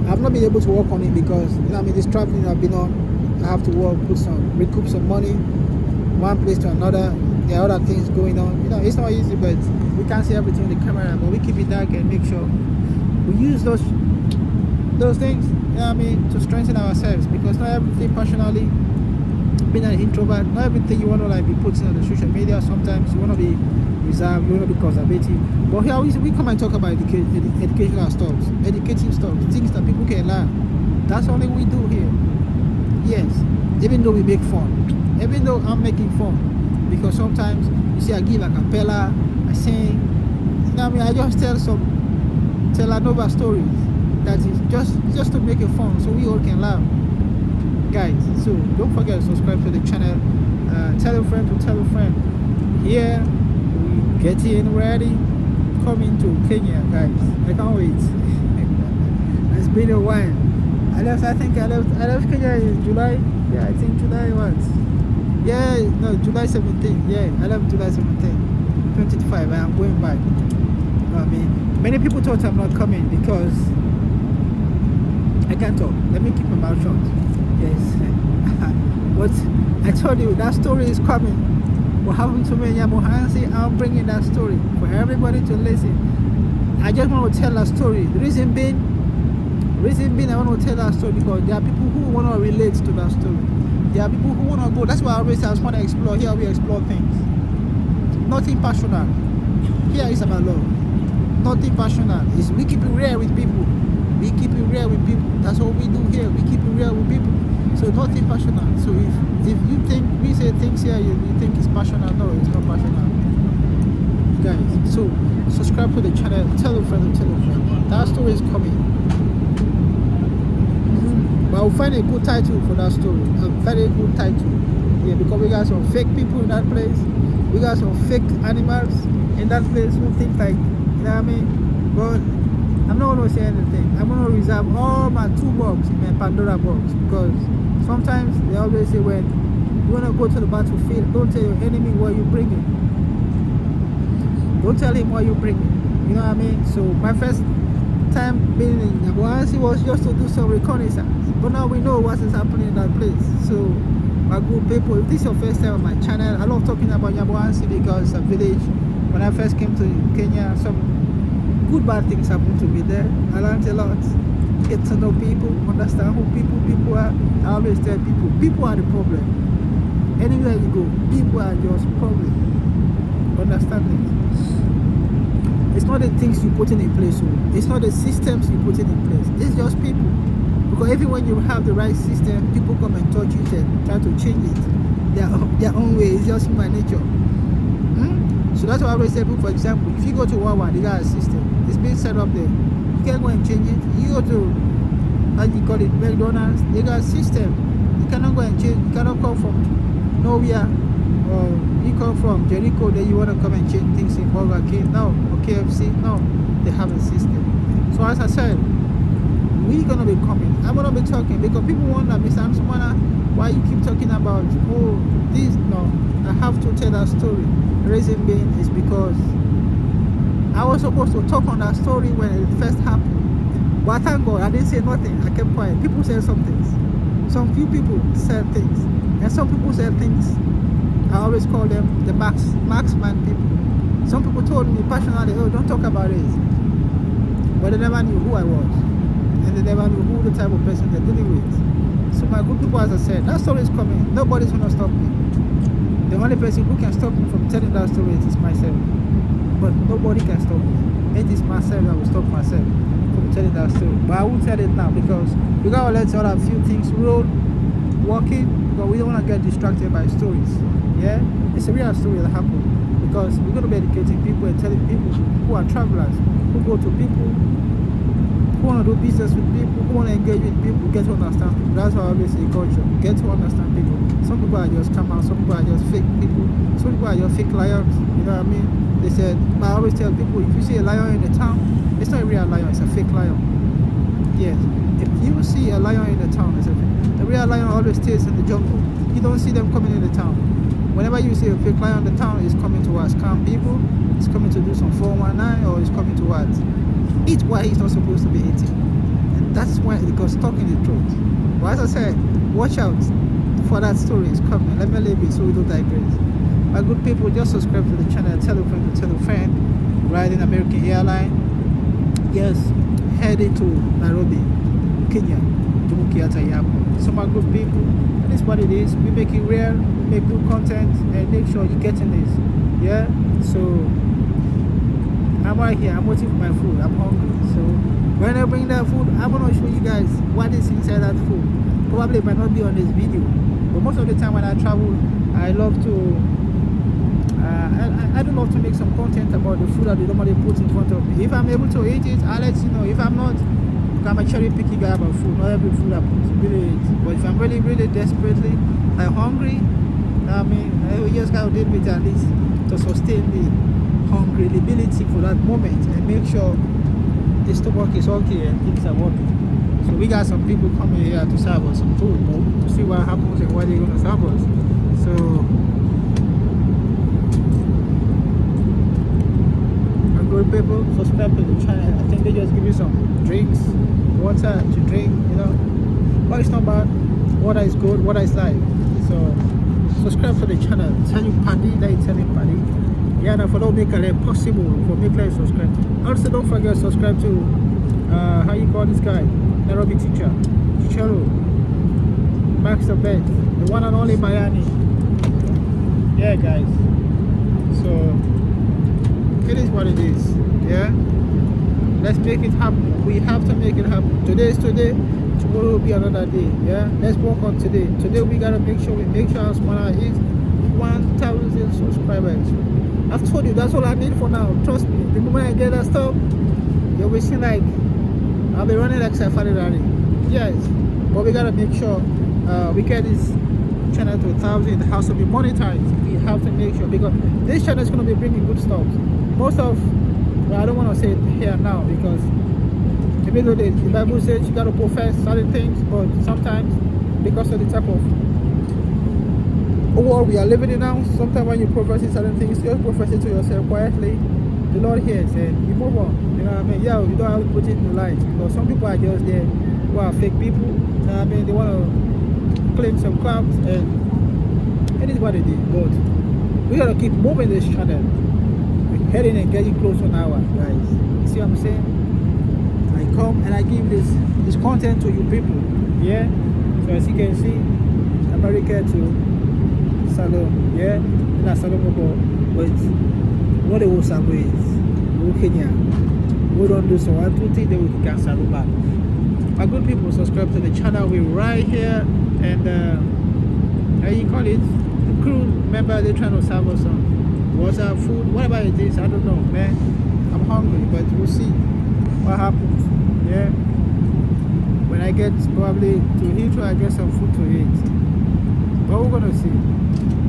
I've not been able to work on it because, you know what I mean, this traveling I've been on, I have to work, recoup some money, one place to another. There are other things going on. You know, it's not easy, but we can't see everything in the camera. But we keep it dark and make sure we use those things, you know what I mean, to strengthen ourselves. Because not everything personally, being an introvert, not everything you want to like be putting on the social media. Sometimes you want to be reserved, you want to be conservative. But here we come and talk about educational stuff, educative stuff, things that people can learn. That's all we do here. Yes, even though we make fun, even though I'm making fun, because sometimes you see I give a cappella, I sing, you know what I mean, I just tell another stories that is just to make it fun, so we all can laugh, guys. So don't forget to subscribe to the channel, tell a friend to tell a friend. Here we getting ready, coming to Kenya, guys. I can't wait. It's been a while. I left Kenya in July. Yeah, I think July what? Yeah, no, July 17th. Yeah, I left July 17th, 2025. I am going back. You know what I mean? Many people thought I'm not coming because I can't talk. Let me keep my mouth shut. Yes. But I told you that story is coming. What happened to me in Yamohansi, I'm bringing that story for everybody to listen. I just want to tell that story. The reason being I want to tell that story because there are people who want to relate to that story. There are people who want to go. That's why I always say I just want to explore. Here we explore things. Nothing personal. Here is about love. Nothing personal. It's we keep it real with people. We keep it real with people. That's what we do here. We keep it real with people. So nothing personal. So if you think we say things here, you think it's personal. No, it's not personal. Guys, so subscribe to the channel. Tell a friend. That story is coming. But I'll find a good title for that story. A very good title. Yeah, because we got some fake people in that place. We got some fake animals in that place who think like, you know what I mean? But I'm not going to say anything. I'm going to reserve all my toolbox in my Pandora box. Because sometimes they always say when you want to go to the battlefield, don't tell your enemy what you're bringing. Don't tell him what you're bringing. You know what I mean? So my first time being in Yabuansi was just to do some reconnaissance. But now we know what is happening in that place. So my good people, if this is your first time on my channel, I love talking about Yabuansi because it's a village. When I first came to Kenya, some good bad things happened to me there. I learned a lot. Get to know people, understand who people are. I always tell people are the problem. Anywhere you go, people are just problem. Understand it. It's not the things you put in place. It's not the systems you put in place. It's just people. Because even when you have the right system, people come and touch it and try to change it their own way. It's just human nature. So that's why I always say, for example, if you go to Wawa, they got a system. It's been set up there. You can't go and change it. You go to, how you call it, McDonald's, they got a system. You cannot go and change. You cannot come from nowhere. Or you come from Jericho, then you want to come and change things in Burger King. No. Or KFC. No. They have a system. So as I said, we're going to be coming. I'm going to be talking because people wonder, Mr. Ansumana, why you keep talking about, oh, this? No. I have to tell that story. The reason being is because I was supposed to talk on that story when it first happened. But thank God, I didn't say nothing. I kept quiet. People said some things. Some few people said things. And some people said things. I always call them the marksman people. Some people told me personally, oh, don't talk about it. But they never knew who I was. And they never knew who the type of person they're dealing with. So my good people, as I said, that story is coming. Nobody's going to stop me. The only person who can stop me from telling that story is myself. But nobody can stop me. It is myself that will stop myself from telling that story. But I won't tell it now because we got to let all a few things roll, walking, but we don't want to get distracted by stories. Yeah? It's a real story that happened. Because we're going to be educating people and telling people who are travelers, who go to people who want to do business with people, who want to engage with people, get to understand people. That's how I always say culture. Get to understand people. Some people are just scammers, some people are just fake people, some people are just fake lions. You know what I mean? They said, but I always tell people, if you see a lion in the town, it's not a real lion, it's a fake lion. Yes. If you see a lion in the town, it's the real lion always stays in the jungle. You don't see them coming in the town. Whenever you see a fake lion in the town, it's coming to us, scam people, it's coming to do some 419, or it's coming to what? Eat what he's not supposed to be eating. And that's why it got stuck in the throat. But as I said, watch out for that story. It's coming. Let me leave it so we don't digress. My good people, just subscribe to the channel, tell a friend to tell a friend. Riding American airline. Yes, heading to Nairobi, Kenya, Jomo Kenyatta Airport. So my good people, that is what it is. We make it real, we make good content, and make sure you're getting this. Yeah, so I'm right here. I'm waiting for my food. I'm hungry. So when I bring that food, I'm gonna show you guys what is inside that food. Probably it might not be on this video, but most of the time when I travel, I love to I do love to make some content about the food that they normally put in front of me. If I'm able to eat it, I'll let you know. If I'm not, I'm a cherry picky guy about food. Not every food I put really eat. But if I'm really, really desperately hungry, I mean, we just gotta deal with it at least to sustain the hungry ability for that moment and make sure the stomach is okay and things are working. So we got some people coming here to serve us some food, to see what happens and what they're gonna serve us. So good people, subscribe to the channel. I think they just give you some drinks, water to drink, you know. But it's not bad. Water is good, water is life. So subscribe to the channel. Tell your party that you tell your party. Yeah, now follow make it possible for make like subscribe. Also don't forget to subscribe to how you call this guy? Nairobi teacher. Chicharo. Max the Bet. The one and only Miami. Yeah guys. So it is what it is. Yeah, let's make it happen. We have to make it happen. Today is today, tomorrow will be another day. Yeah, let's work on today. Today we gotta make sure Ansumana is 1,000 subscribers. I've told you that's all I need for now. Trust me, the moment I get that stuff, you'll be seeing like I'll be running like Safari Rally. Yes, but we gotta make sure we get this channel to 1,000. It has to be monetized. We have to make sure, because this channel is gonna be bringing good stuff. Most of, well, I don't want to say it here now, because even though the Bible says you got to profess certain things, but sometimes because of the type of world we are living in now, sometimes when you profess certain things, just profess it to yourself quietly. The Lord hears and you move on. You know what I mean? Yeah, you don't have to put it in the light, because some people are just there who are fake people. You know what I mean? They want to claim some clout, and it is what it is. But we got to keep moving this channel. Heading and getting close on our guys. You see what I'm saying? I come and I give this content to you people. Yeah. So as you can see, America to Salom. Yeah. Not Salom, but what the was Airways. We Kenya. We don't do so. 1, 2, 3. Then we can Salom back. My good people, subscribe to the channel. We're right here, and how you call it? The crew member, they're trying to serve us some water, food, whatever it is. I don't know, man. I'm hungry, but we'll see what happens. Yeah, when I get probably to Heathrow, I get some food to eat. But we're gonna see.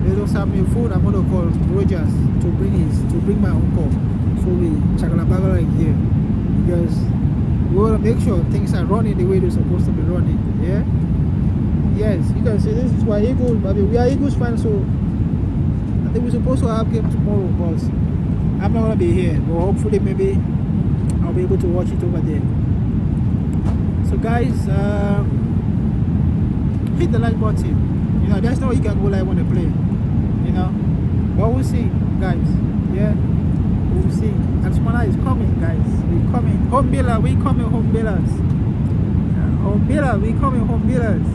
They don't serve me food. I'm gonna call Rogers to bring my uncle. So we chakalabaga like here, because we wanna make sure things are running the way they're supposed to be running. Yeah. Yes, you can see this is why Eagles. I mean, we are Eagles fans, so I think we're supposed to have game tomorrow, but I'm not gonna be here. But hopefully, maybe I'll be able to watch it over there. So, guys, hit the like button. You know, there's no you can go like when they play. You know, but we'll see, guys. Yeah, we'll see. Ansumana is coming, guys. We're coming. Home Billa, we coming. Home Billas. Home Billa, we coming. Home Billas.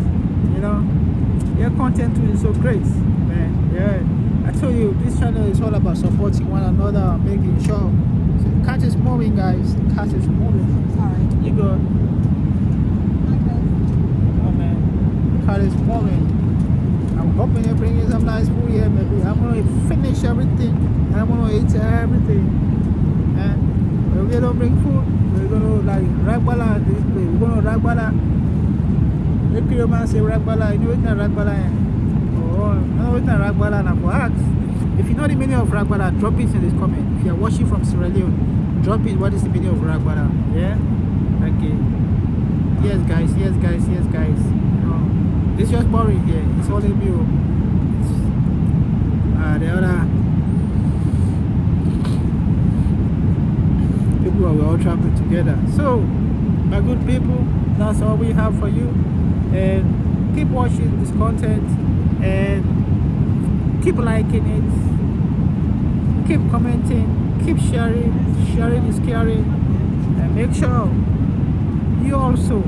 You know, your content too is so great, man. Yeah. I told you, this channel is all about supporting one another, making sure. So the cat is moving, guys. The cat is moving. Sorry. You go. Okay. Oh man, the cat is moving. I'm hoping they bring you some nice food here, maybe. I'm gonna finish everything. And I'm gonna eat everything. And if they don't bring food, We're gonna like Ragbala this way. We're gonna Ragbala. If you man say Ragbala, you know it's not Ragbala. Oh, no, it's not Ragbala. Now for ask. If you know the meaning of Ragbala, drop it in this comment. If you are watching from Sierra Leone, drop it. What is the meaning of Ragbala? Yeah. Okay. Yes, guys. Yes, guys. Yes, guys. You know, it's just boring here. It's all in view. The other people are all traveling together. So, my good people, that's all we have for you. And keep watching this content and keep liking it, keep commenting, keep sharing. Sharing is caring. And make sure you also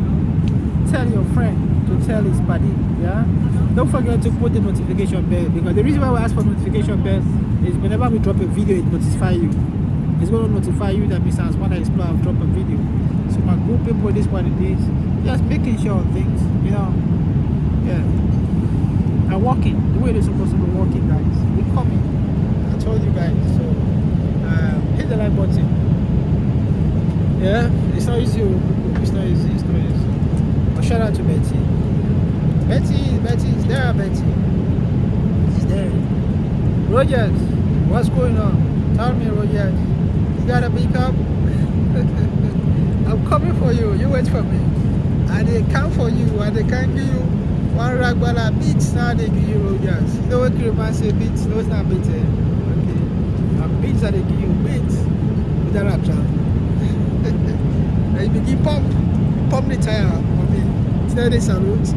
tell your friend to tell his buddy. Yeah, don't forget to put the notification bell, because the reason why we ask for notification bell is whenever we drop a video, it notifies you. It's going to notify you that Mr. Ansumana Explore have dropped a video. So my good people, this is what it is. Just making sure of things, you know. Yeah. And walking the way they're supposed to be walking, guys. We're coming. I told you guys. So hit the like button. Yeah, it's not easy. It's not easy. It's not easy. But shout out to Betty. Betty is there. Betty is there. Rogers, what's going on? Tell me, Rogers. You gotta pick up. I'm coming for you. You wait for me. And they come for you. And they can give you one Ragbala beats. Now they give you Rogers. You know what Kriman say beats? No, it's not beats. Okay. And beats that they give you beats with the rapture. And you begin pump the tire for me. Tell the salute.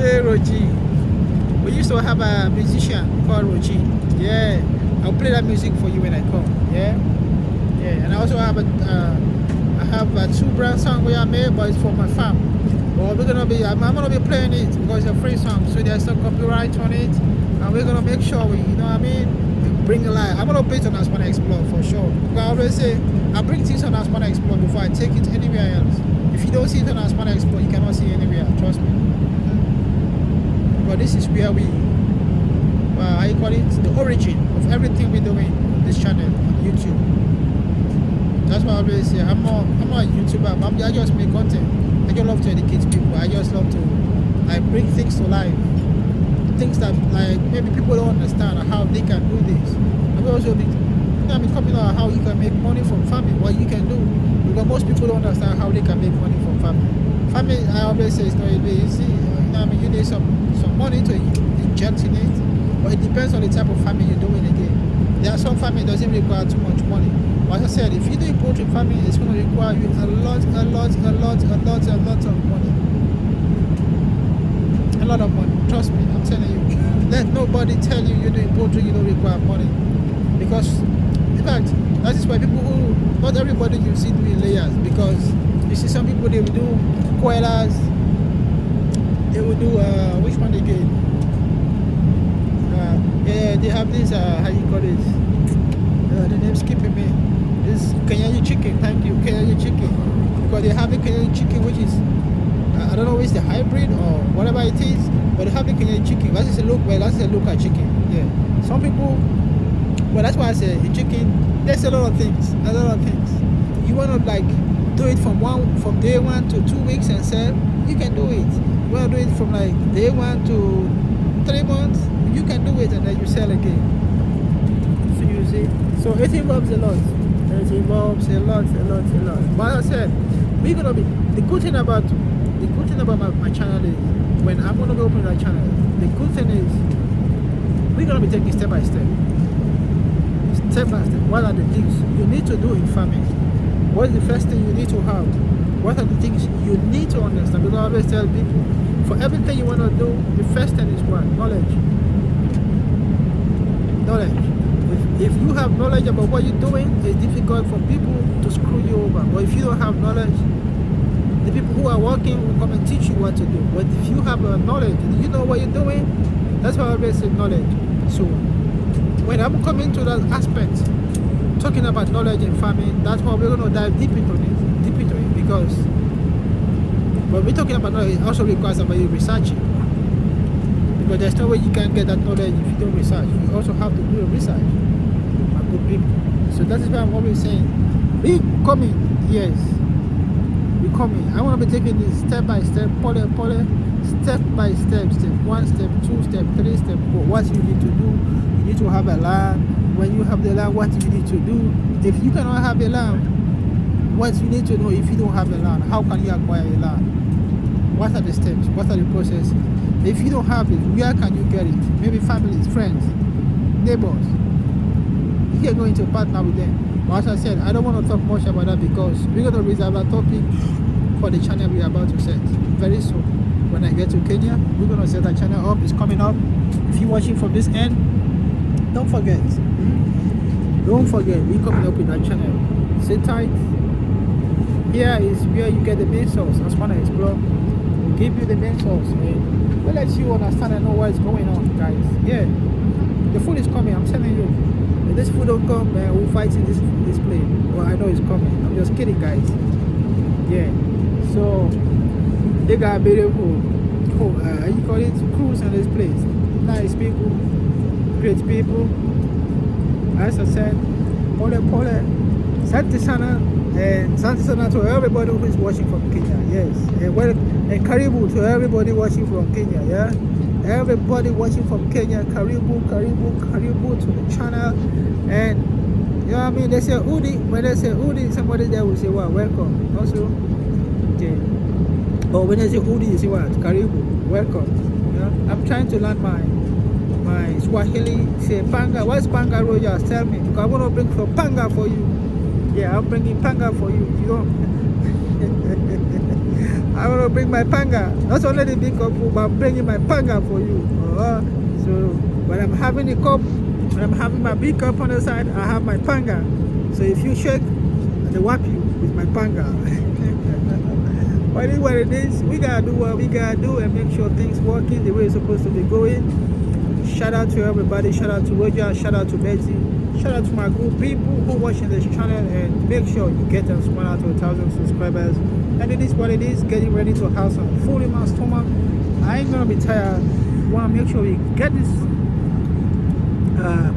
Hey, Roji. We used to have a musician called Roji. Yeah. I'll play that music for you when I come. Yeah. Yeah. And I also have a two brand song where I made, but it's for my fam. But we're gonna be I'm gonna be playing it because it's a free song, so there's no copyright on it. And we're gonna make sure we, you know what I mean, bring a live. I'm gonna put it on Ansumana Explore for sure. Because I always say I bring things on Ansumana Explore before I take it anywhere else. If you don't see it on Ansumana Explore, you cannot see it anywhere. Trust me. But this is where we, how you call it, the origin of everything we're doing on this channel on YouTube. That's why I always say I'm not a YouTuber. I just make content. I just love to educate people. I just love to bring things to life. Things that like maybe people don't understand how they can do this. I will also be coming out how you can make money from farming, what you can do. Because most people don't understand how they can make money from farming. Farming, I always say, it's not easy. You need some money to inject in it. But it depends on the type of farming you're doing again. There are some farming that doesn't require too much money. But as I said, if you do poultry farming, it's going to require you a lot of money. A lot of money. Trust me, I'm telling you. Let nobody tell you you're doing poultry, you don't require money. Because, in fact, that is why not everybody you see doing layers. Because you see some people, they will do koalas, they will do, which one again? Yeah, they have this, how you call it? The name's skipping me. This Kenyan chicken, thank you, Kenyan chicken. Because they have the Kenyan chicken, which is, I don't know if it's the hybrid or whatever it is, but they have the Kenyan chicken. That's a local chicken. Yeah. Some people, well, that's why I say the chicken. There's a lot of things. You want to like do it from day 1 to 2 weeks and sell. You can do it. You want to do it from like day 1 to 3 months. You can do it and then you sell again. So you see. So it involves a lot. It involves a lot. But as I said, we're gonna be the good thing about my channel is when I'm gonna be opening that channel. The good thing is we're gonna be taking step by step. What are the things you need to do in farming? What is the first thing you need to have? What are the things you need to understand? Because I always tell people, for everything you want to do, the first thing is what? Knowledge. If you have knowledge about what you're doing, it's difficult for people to screw you over. But if you don't have knowledge, the people who are working will come and teach you what to do. But if you have knowledge, you know what you're doing, that's why I always say knowledge. So when I'm coming to that aspect, talking about knowledge in farming, that's why we're going to dive deep into it. Because when we're talking about knowledge, it also requires somebody researching. Because there's no way you can get that knowledge if you don't research. You also have to do research. My good people. So that is why I'm always saying, We coming, yes. We coming. I want to be taking this step by step, step by step, step 1, step 2, step 3, step 4. What you need to do, you need to have a land. When you have the land, what you need to do. If you cannot have a land, what you need to know if you don't have a land, how can you acquire a land? What are the steps? What are the processes? If you don't have it, where can you get it? Maybe families, friends, neighbors. You can go into a partner with them. But as I said, I don't want to talk much about that because we're going to reserve a topic for the channel we are about to set very soon. When I get to Kenya, we're going to set that channel up. It's coming up. If you're watching from this end, don't forget. Don't forget, we're coming up with that channel. Sit tight. Here is where you get the main source. Ansumana Explore. We'll give you the main source. And we'll let you understand and know what's going on, guys. Yeah. The food is coming, I'm telling you. If this food don't come, man, we'll fight in this plane. Well, I know it's coming. I'm just kidding, guys. Yeah. So they got beautiful, you call it, cruise on this place. Nice people, great people. As I said, pole, Santisana to everybody who is watching from Kenya. Yes. And Karibu to everybody watching from Kenya. Yeah. Everybody watching from Kenya, Karibu to the channel. And you know what I mean? They say Udi. When they say Udi, somebody there will say, well, welcome. Also, okay. Or when they say Udi, you say what? Karibu, welcome. Yeah? I'm trying to learn my Swahili. Say Panga. What's Panga, Rogers? Tell me. Because I want to bring for Panga for you. Yeah, I'm bringing Panga for you. If you don't. I want to bring my panga. Not only the big cup, but I'm bringing my panga for you. So when I'm having the cup, when I'm having my big cup on the side, I have my panga. So if you shake, they whap you with my panga. But it is what it is. We gotta do what we gotta do and make sure things working the way it's supposed to be going. Shout out to everybody. Shout out to Roger. Shout out to Betsy. Shout out to my good people who watching this channel, and make sure you get Ansumana to 1,000 subscribers. And it is what it is, getting ready to have some food in my stomach. I ain't gonna be tired. Want to make sure we get this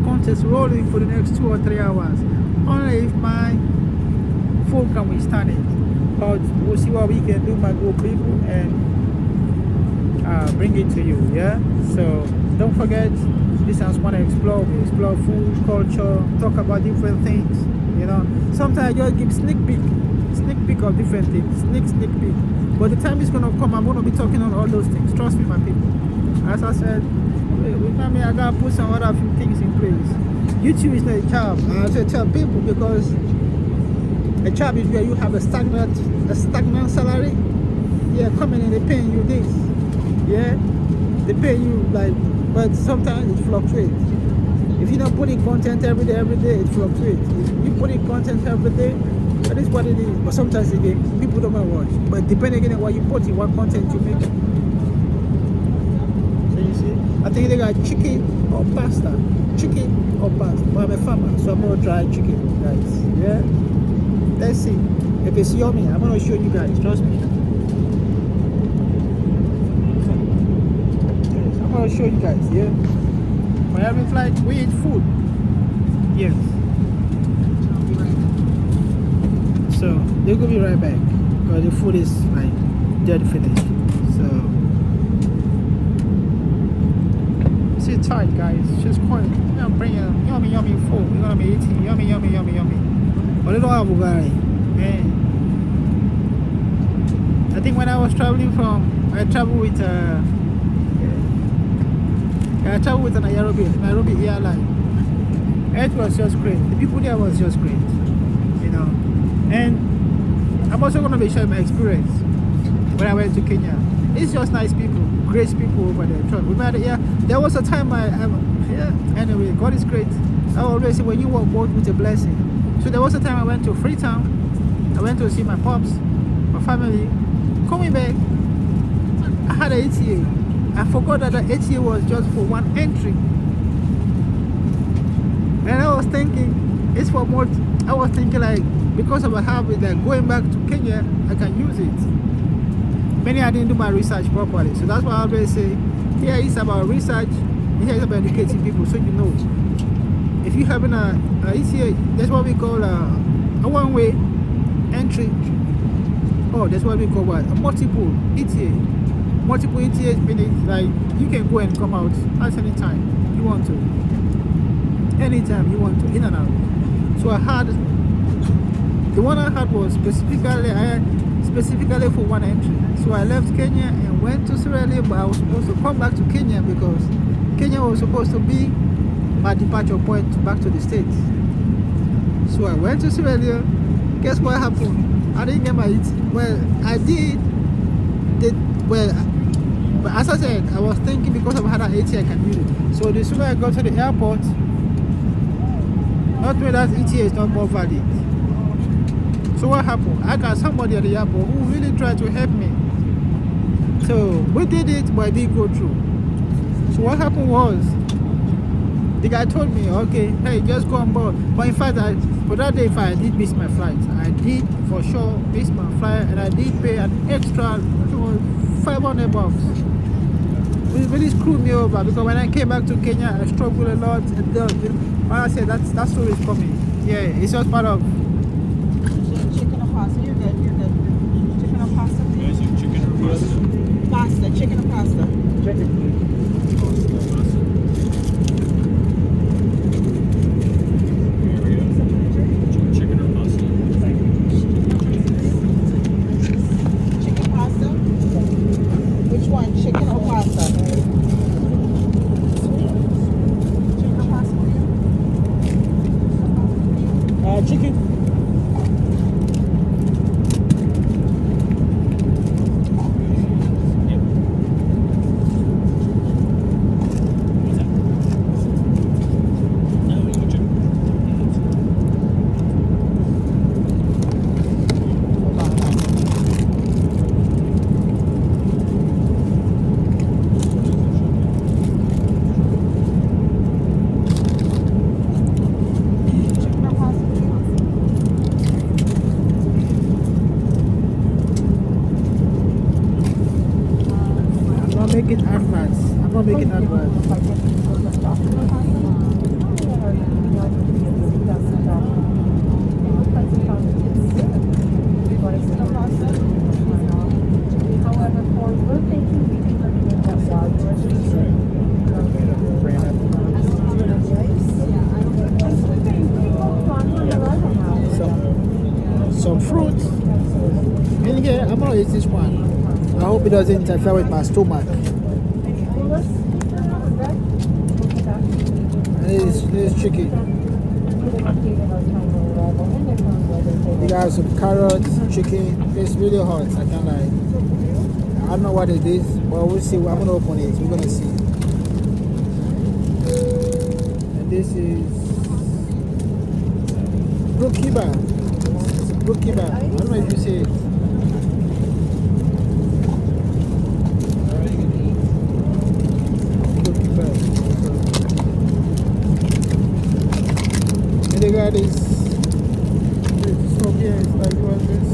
contest rolling for the next 2 or 3 hours. Only if my phone can withstand it. But we'll see what we can do, my good people, and bring it to you. Yeah. So don't forget, this is Ansumana Explore. We explore food, culture, talk about different things. You know, sometimes I just give sneak peek of different things, sneak peek. But the time is gonna come, I'm gonna be talking on all those things. Trust me, my people. As I said, with me, I gotta put some other few things in place. YouTube is not a job. I have to tell people, because a job is where you have a stagnant salary. Yeah, coming in, they paying you this. Yeah, they pay you like, but sometimes it fluctuates. If you're not putting content every day, it fluctuates. If you put in content every day, that is what it is. But sometimes again, people don't want to watch. But depending on what you put in, what content you make. So you see, I think they got chicken or pasta. But I'm a farmer, so I'm gonna try chicken, guys. Yeah. Let's see. If it's yummy, I'm gonna show you guys. Trust me. Yes, I'm gonna show you guys. Yeah. When every flight, we eat food. Yes. So they're gonna be right back because the food is like dead finished. So sit tight, guys. Just quiet. I'm bringing yummy food. We're gonna be eating yummy. But they don't have Bulgari, man. I think when I was traveling I traveled with an Nairobi airline. It was just great. The people there was just great, you know. And I'm also gonna be sharing my experience when I went to Kenya. It's just nice people, great people over there. There was a time anyway, God is great. I always say when you walk both with a blessing. So there was a time I went to Freetown. I went to see my pops, my family. Coming back, I had an ATA. I forgot that the ATA was just for one entry. And I was thinking, it's for more. I was thinking like, because of a habit, like going back to Kenya, I can use it. Maybe I didn't do my research properly. So that's why I always say, here is about research, here is about educating people, so you know. If you having a ETA, that's what we call a one-way entry. Oh, that's what we call what? A multiple ETA. Multiple ETA meaning like you can go and come out at any time you want to. Anytime you want to, in and out. So I had the one I had was specifically for one entry. So I left Kenya and went to Sierra Leone, but I was supposed to come back to Kenya because Kenya was supposed to be my departure point back to the States. So I went to Sierra Leone. Guess what happened? I didn't get my ETA. Well, I did. But as I said, I was thinking because I had an ETA I can use it. So the sooner I got to the airport, not when that ETA is not more valid. So what happened? I got somebody at the airport who really tried to help me. So we did it, but it didn't go through. So what happened was, the guy told me, okay, hey, just go on board. But in fact, for that day, I did miss my flight. I did for sure miss my flight, and I did pay an extra $500. It really screwed me over because when I came back to Kenya, I struggled a lot. And when I said that story is coming. Yeah, it's just part of. Chicken or pasta? You're good. Chicken or pasta? Guys, you chicken or pasta? Pasta. Chicken or pasta? Here we go. Chicken or pasta? Chicken pasta? Which one? Chicken or pasta? Chicken or pasta for you? Chicken. I'm not making adverts. However, for birthday cake, we can recommend that Some fruit. In here, I'm gonna eat this one. I hope it doesn't interfere with my stomach. This is chicken. You got some carrots, chicken. It's really hot. I can't lie. I don't know what it is, but we'll see. I'm gonna open it. We're gonna see. And this is brokiba. Brokiba. I don't know if you see it. And they got this smoke here, it's like what this.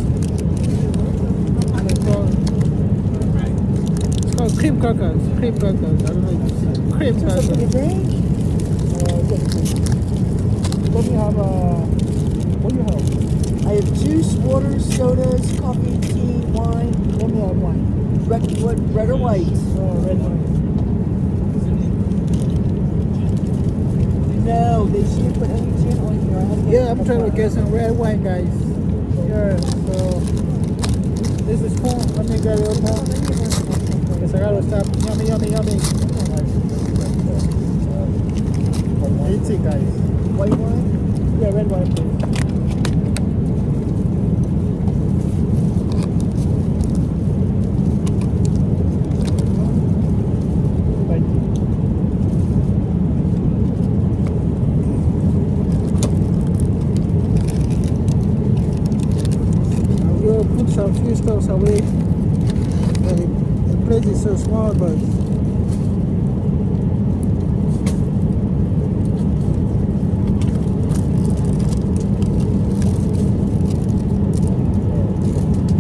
And it's called cream crackers. Cream crackers. I don't know if you see it. Cream crackers. Let me have what do you have? I have juice, water, sodas, coffee, tea, wine. Let me have wine. Red or white? Red wine. No, they shouldn't put any gin on here. Yeah, I'm trying to get some red wine, guys. Yeah, so this is spoon. Let me get it up now. Yes, I gotta stop. Yummy, yummy, yummy. Eat it, guys. White wine? Yeah, red wine, please. Thank you. We'll put some few stuffs away. The place is so small, but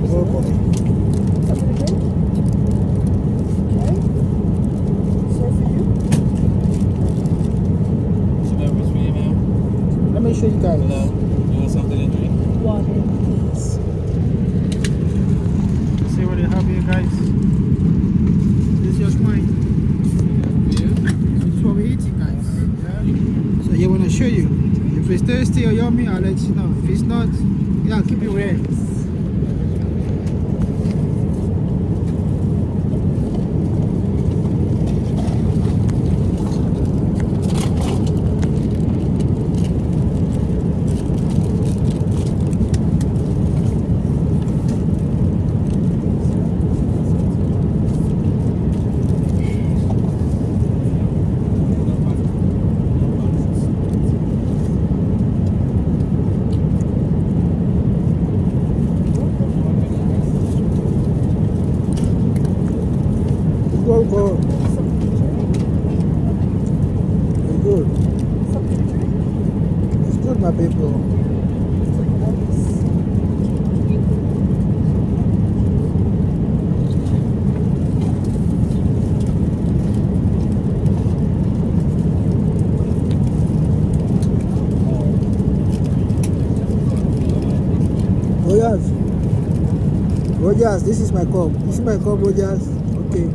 oh boy. Something to drink? Okay. So for you? So that was for you now? Let me show you guys. You want something to drink? I'll let you know. If it's not, yeah, keep it real. Go. It's good. It's good, my people. Rogers, this is my cup. This is my cup, Rogers. Okay.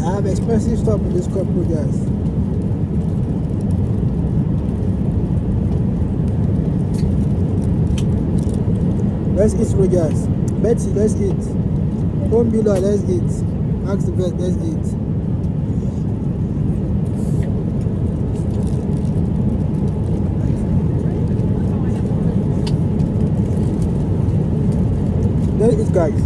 I have expensive stuff in this cup, Rogers. Let's eat, Rogers. Betsy, let's eat. Home builder, let's eat. Ask the vet, let's eat. Let's eat, guys.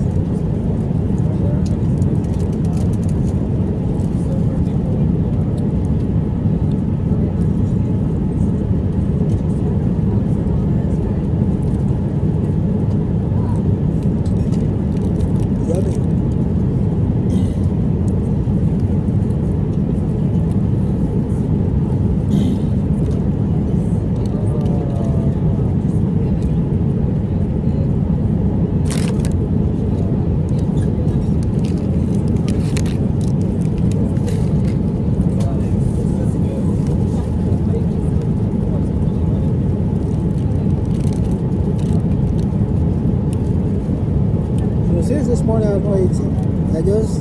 Since this morning I'm not eating. I just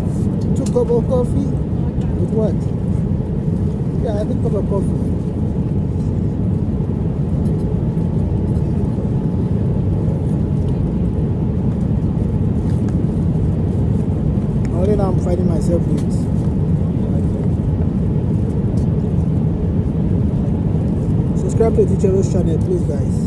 took a cup of coffee with what? Yeah, I think cup of coffee. Only now I'm fighting myself with. Subscribe to Teacher Rose channel, please, guys.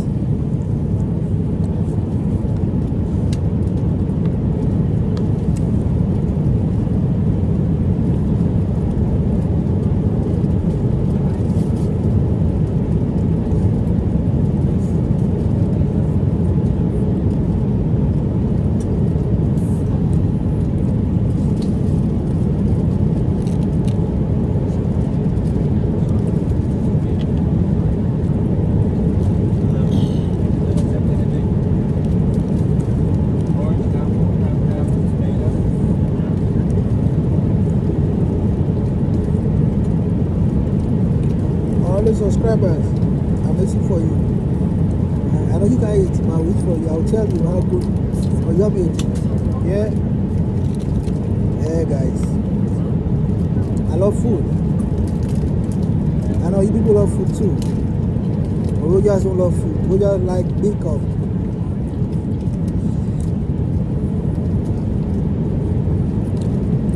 Subscribers, I'm waiting for you. I know you guys eat, but I'll wait for you. I'll tell you how good or yummy it is. Yeah? Yeah, guys. I love food. I know you people love food too. But we just don't love food. We just like big cup.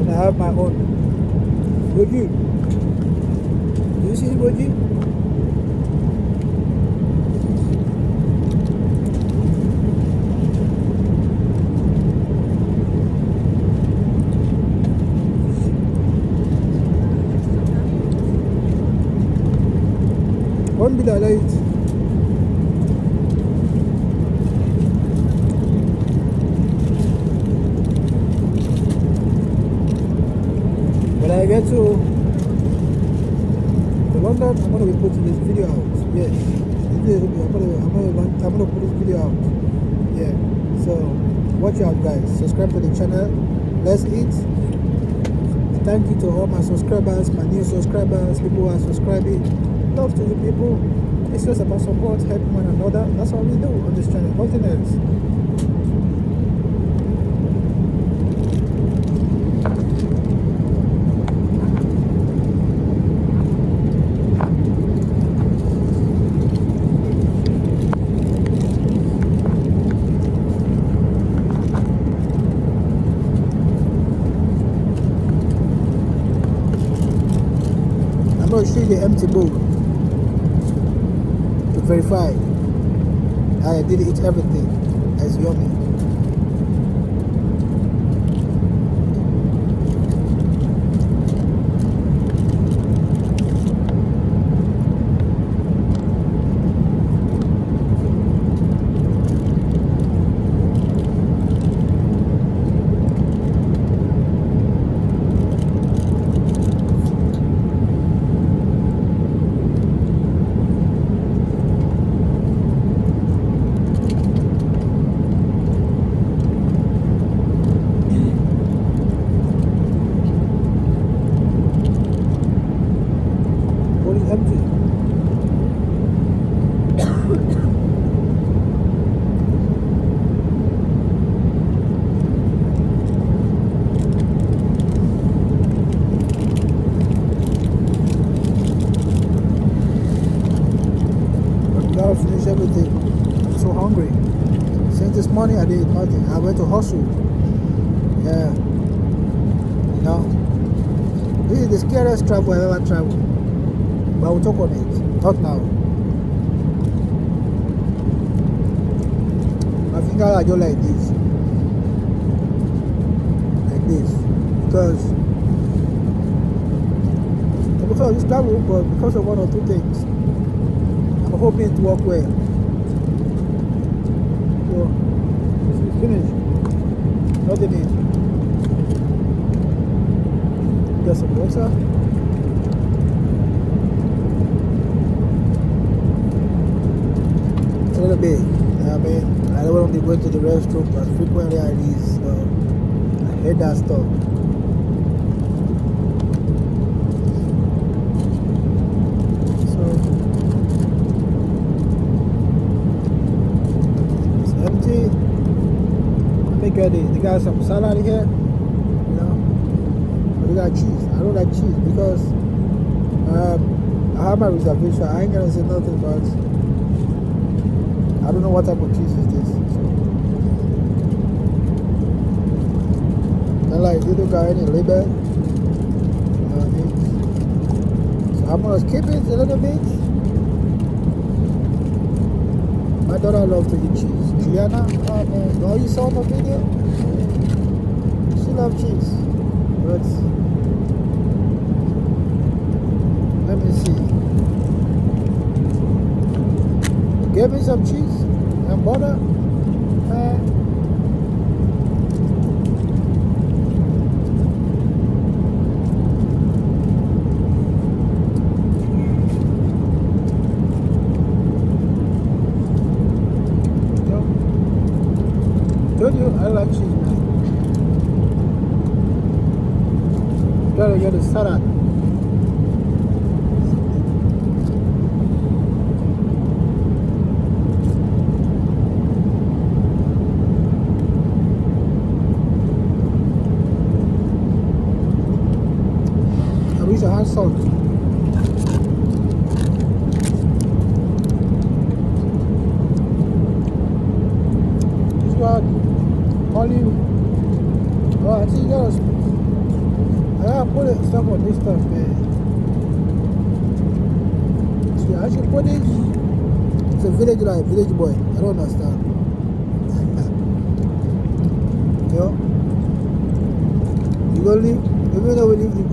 And I have my own. Roji. Do you see Roji? One bit of light. When I get to London, I'm going to be putting this video out. Yes, I'm gonna put this video out. Yeah. So watch out, guys. Subscribe to the channel. Let's eat. Thank you to all my subscribers, my new subscribers, people who are subscribing. Love to the people. It's just about support, help one another. That's all we do on this channel, nothing else. the empty bowl to verify I did eat everything. That's yummy. Empty. I gotta finish everything. I'm so hungry. Since this morning I did nothing. I went to hustle. Yeah. You know. This is the scariest travel I've ever traveled. But we'll talk on it. Not now. I think I do like this. Like this. Because of this travel, but because of one or two things. I'm hoping to work well. So it's finished. Nothing in. Get some water. A little bit, you know what I mean? I don't want to go to the restroom as frequently as it is, so I hate that stuff. So it's empty. Let me get it. They got some salad here, you know, but they got cheese. I don't like cheese because I have my reservation. I ain't gonna say nothing about I don't know what type of cheese is this. So. And like they don't got any label. You know what I mean? So I'm gonna skip it a little bit. My daughter loves to eat cheese. Juliana, oh man, no, you saw the video? She loves cheese. But let me see. Give me some cheese and butter. Told you I like cheese, man. Gotta get a salad. I had salt. This one, olive. Oh, I think I gotta put it stuff on this stuff, man. See, I should put it. It's a village life, village boy. I don't understand. You know, you gonna leave. Even though we live in the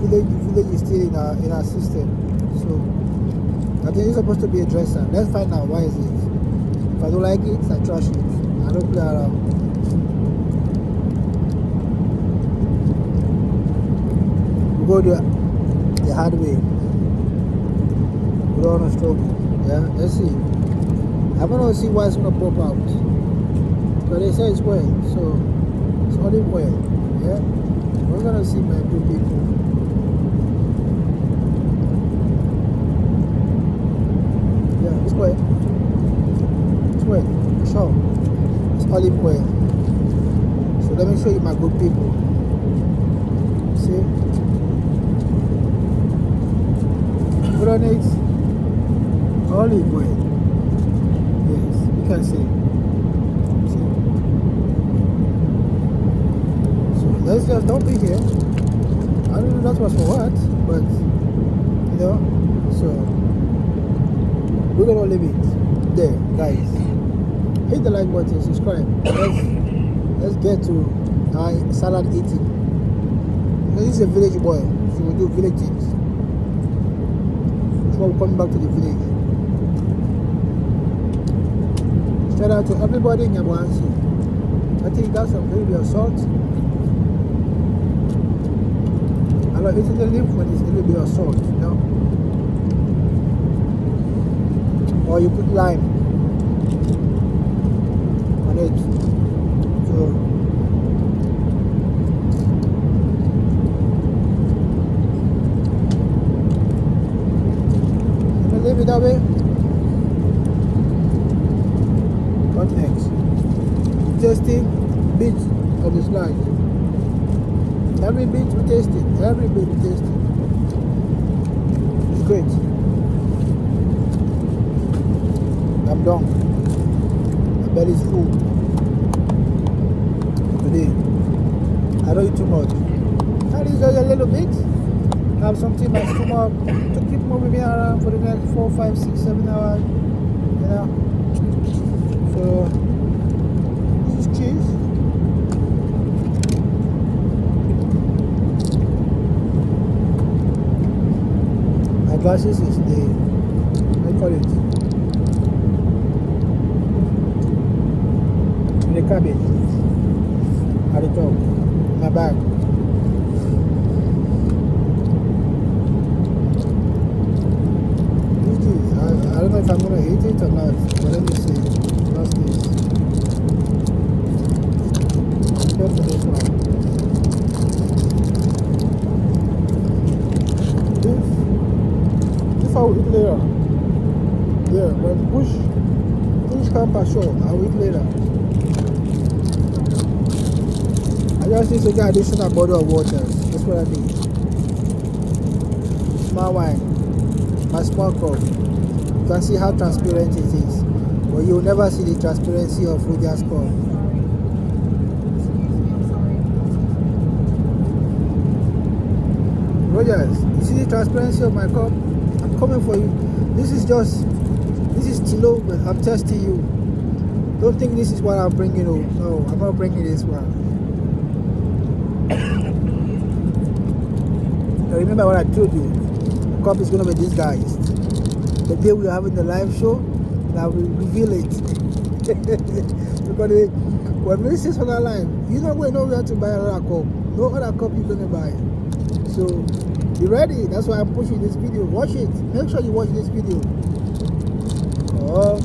village is still in our system. So I think it's supposed to be a dresser. Let's find out why is it. If I don't like it, I trash it. I don't play around. We go the hard way. We don't want to struggle. Yeah, let's see. I'm gonna see why it's gonna pop out. But they say it's well, so it's only well. Yeah. We're gonna see my good people. Yeah, it's well. It's well, for sure. It's olive oil. So let me show you my good people. See? Put on it olive oil. Yes, you can see. Let's just don't be here. I don't know that was for what, but you know, So we're gonna leave it there, guys. Hit the like button, subscribe. Let's get to salad eating. This is a village boy, so we do village things. So we're coming back to the village. Shout out to everybody in Yabuansi. I think that's a little bit of salt. I love eating the leaf when it's a little bit of salt, you know. Or you put lime on it. So I'm gonna leave it that way. What next? Tasting bit of the slice. Every bit we taste it. Every bit we taste it. It's great. I'm done. My belly's full today. I don't eat too much. At least just a little bit. Have something in my stomach to keep moving me around for the next 4, 5, 6, 7 hours. You know. So this is cheese. My glasses is the, I call it, the cabbage at the top, my bag. This cheese, I don't know if I'm gonna eat it or not, but let me see. What's this? Go for this one. This I will eat later. Yeah, when push come per show, I will eat later. I just need to get additional bottle of water. That's what I need. Small wine, my small cup. You can see how transparent it is, but you will never see the transparency of Roger's cup. Rogers, you see the transparency of my cup? I'm coming for you. This is Tilo, but I'm testing you. Don't think this is what I'm bringing. No, I'm not bringing this one. Now remember what I told you. The cup is going to be disguised. The day we are having the live show, I will reveal it. Because when we say on our line, you're not going nowhere to buy another cup. No other cup you're going to buy. So, be ready. That's why I'm pushing this video. Watch it. Make sure you watch this video. Oh.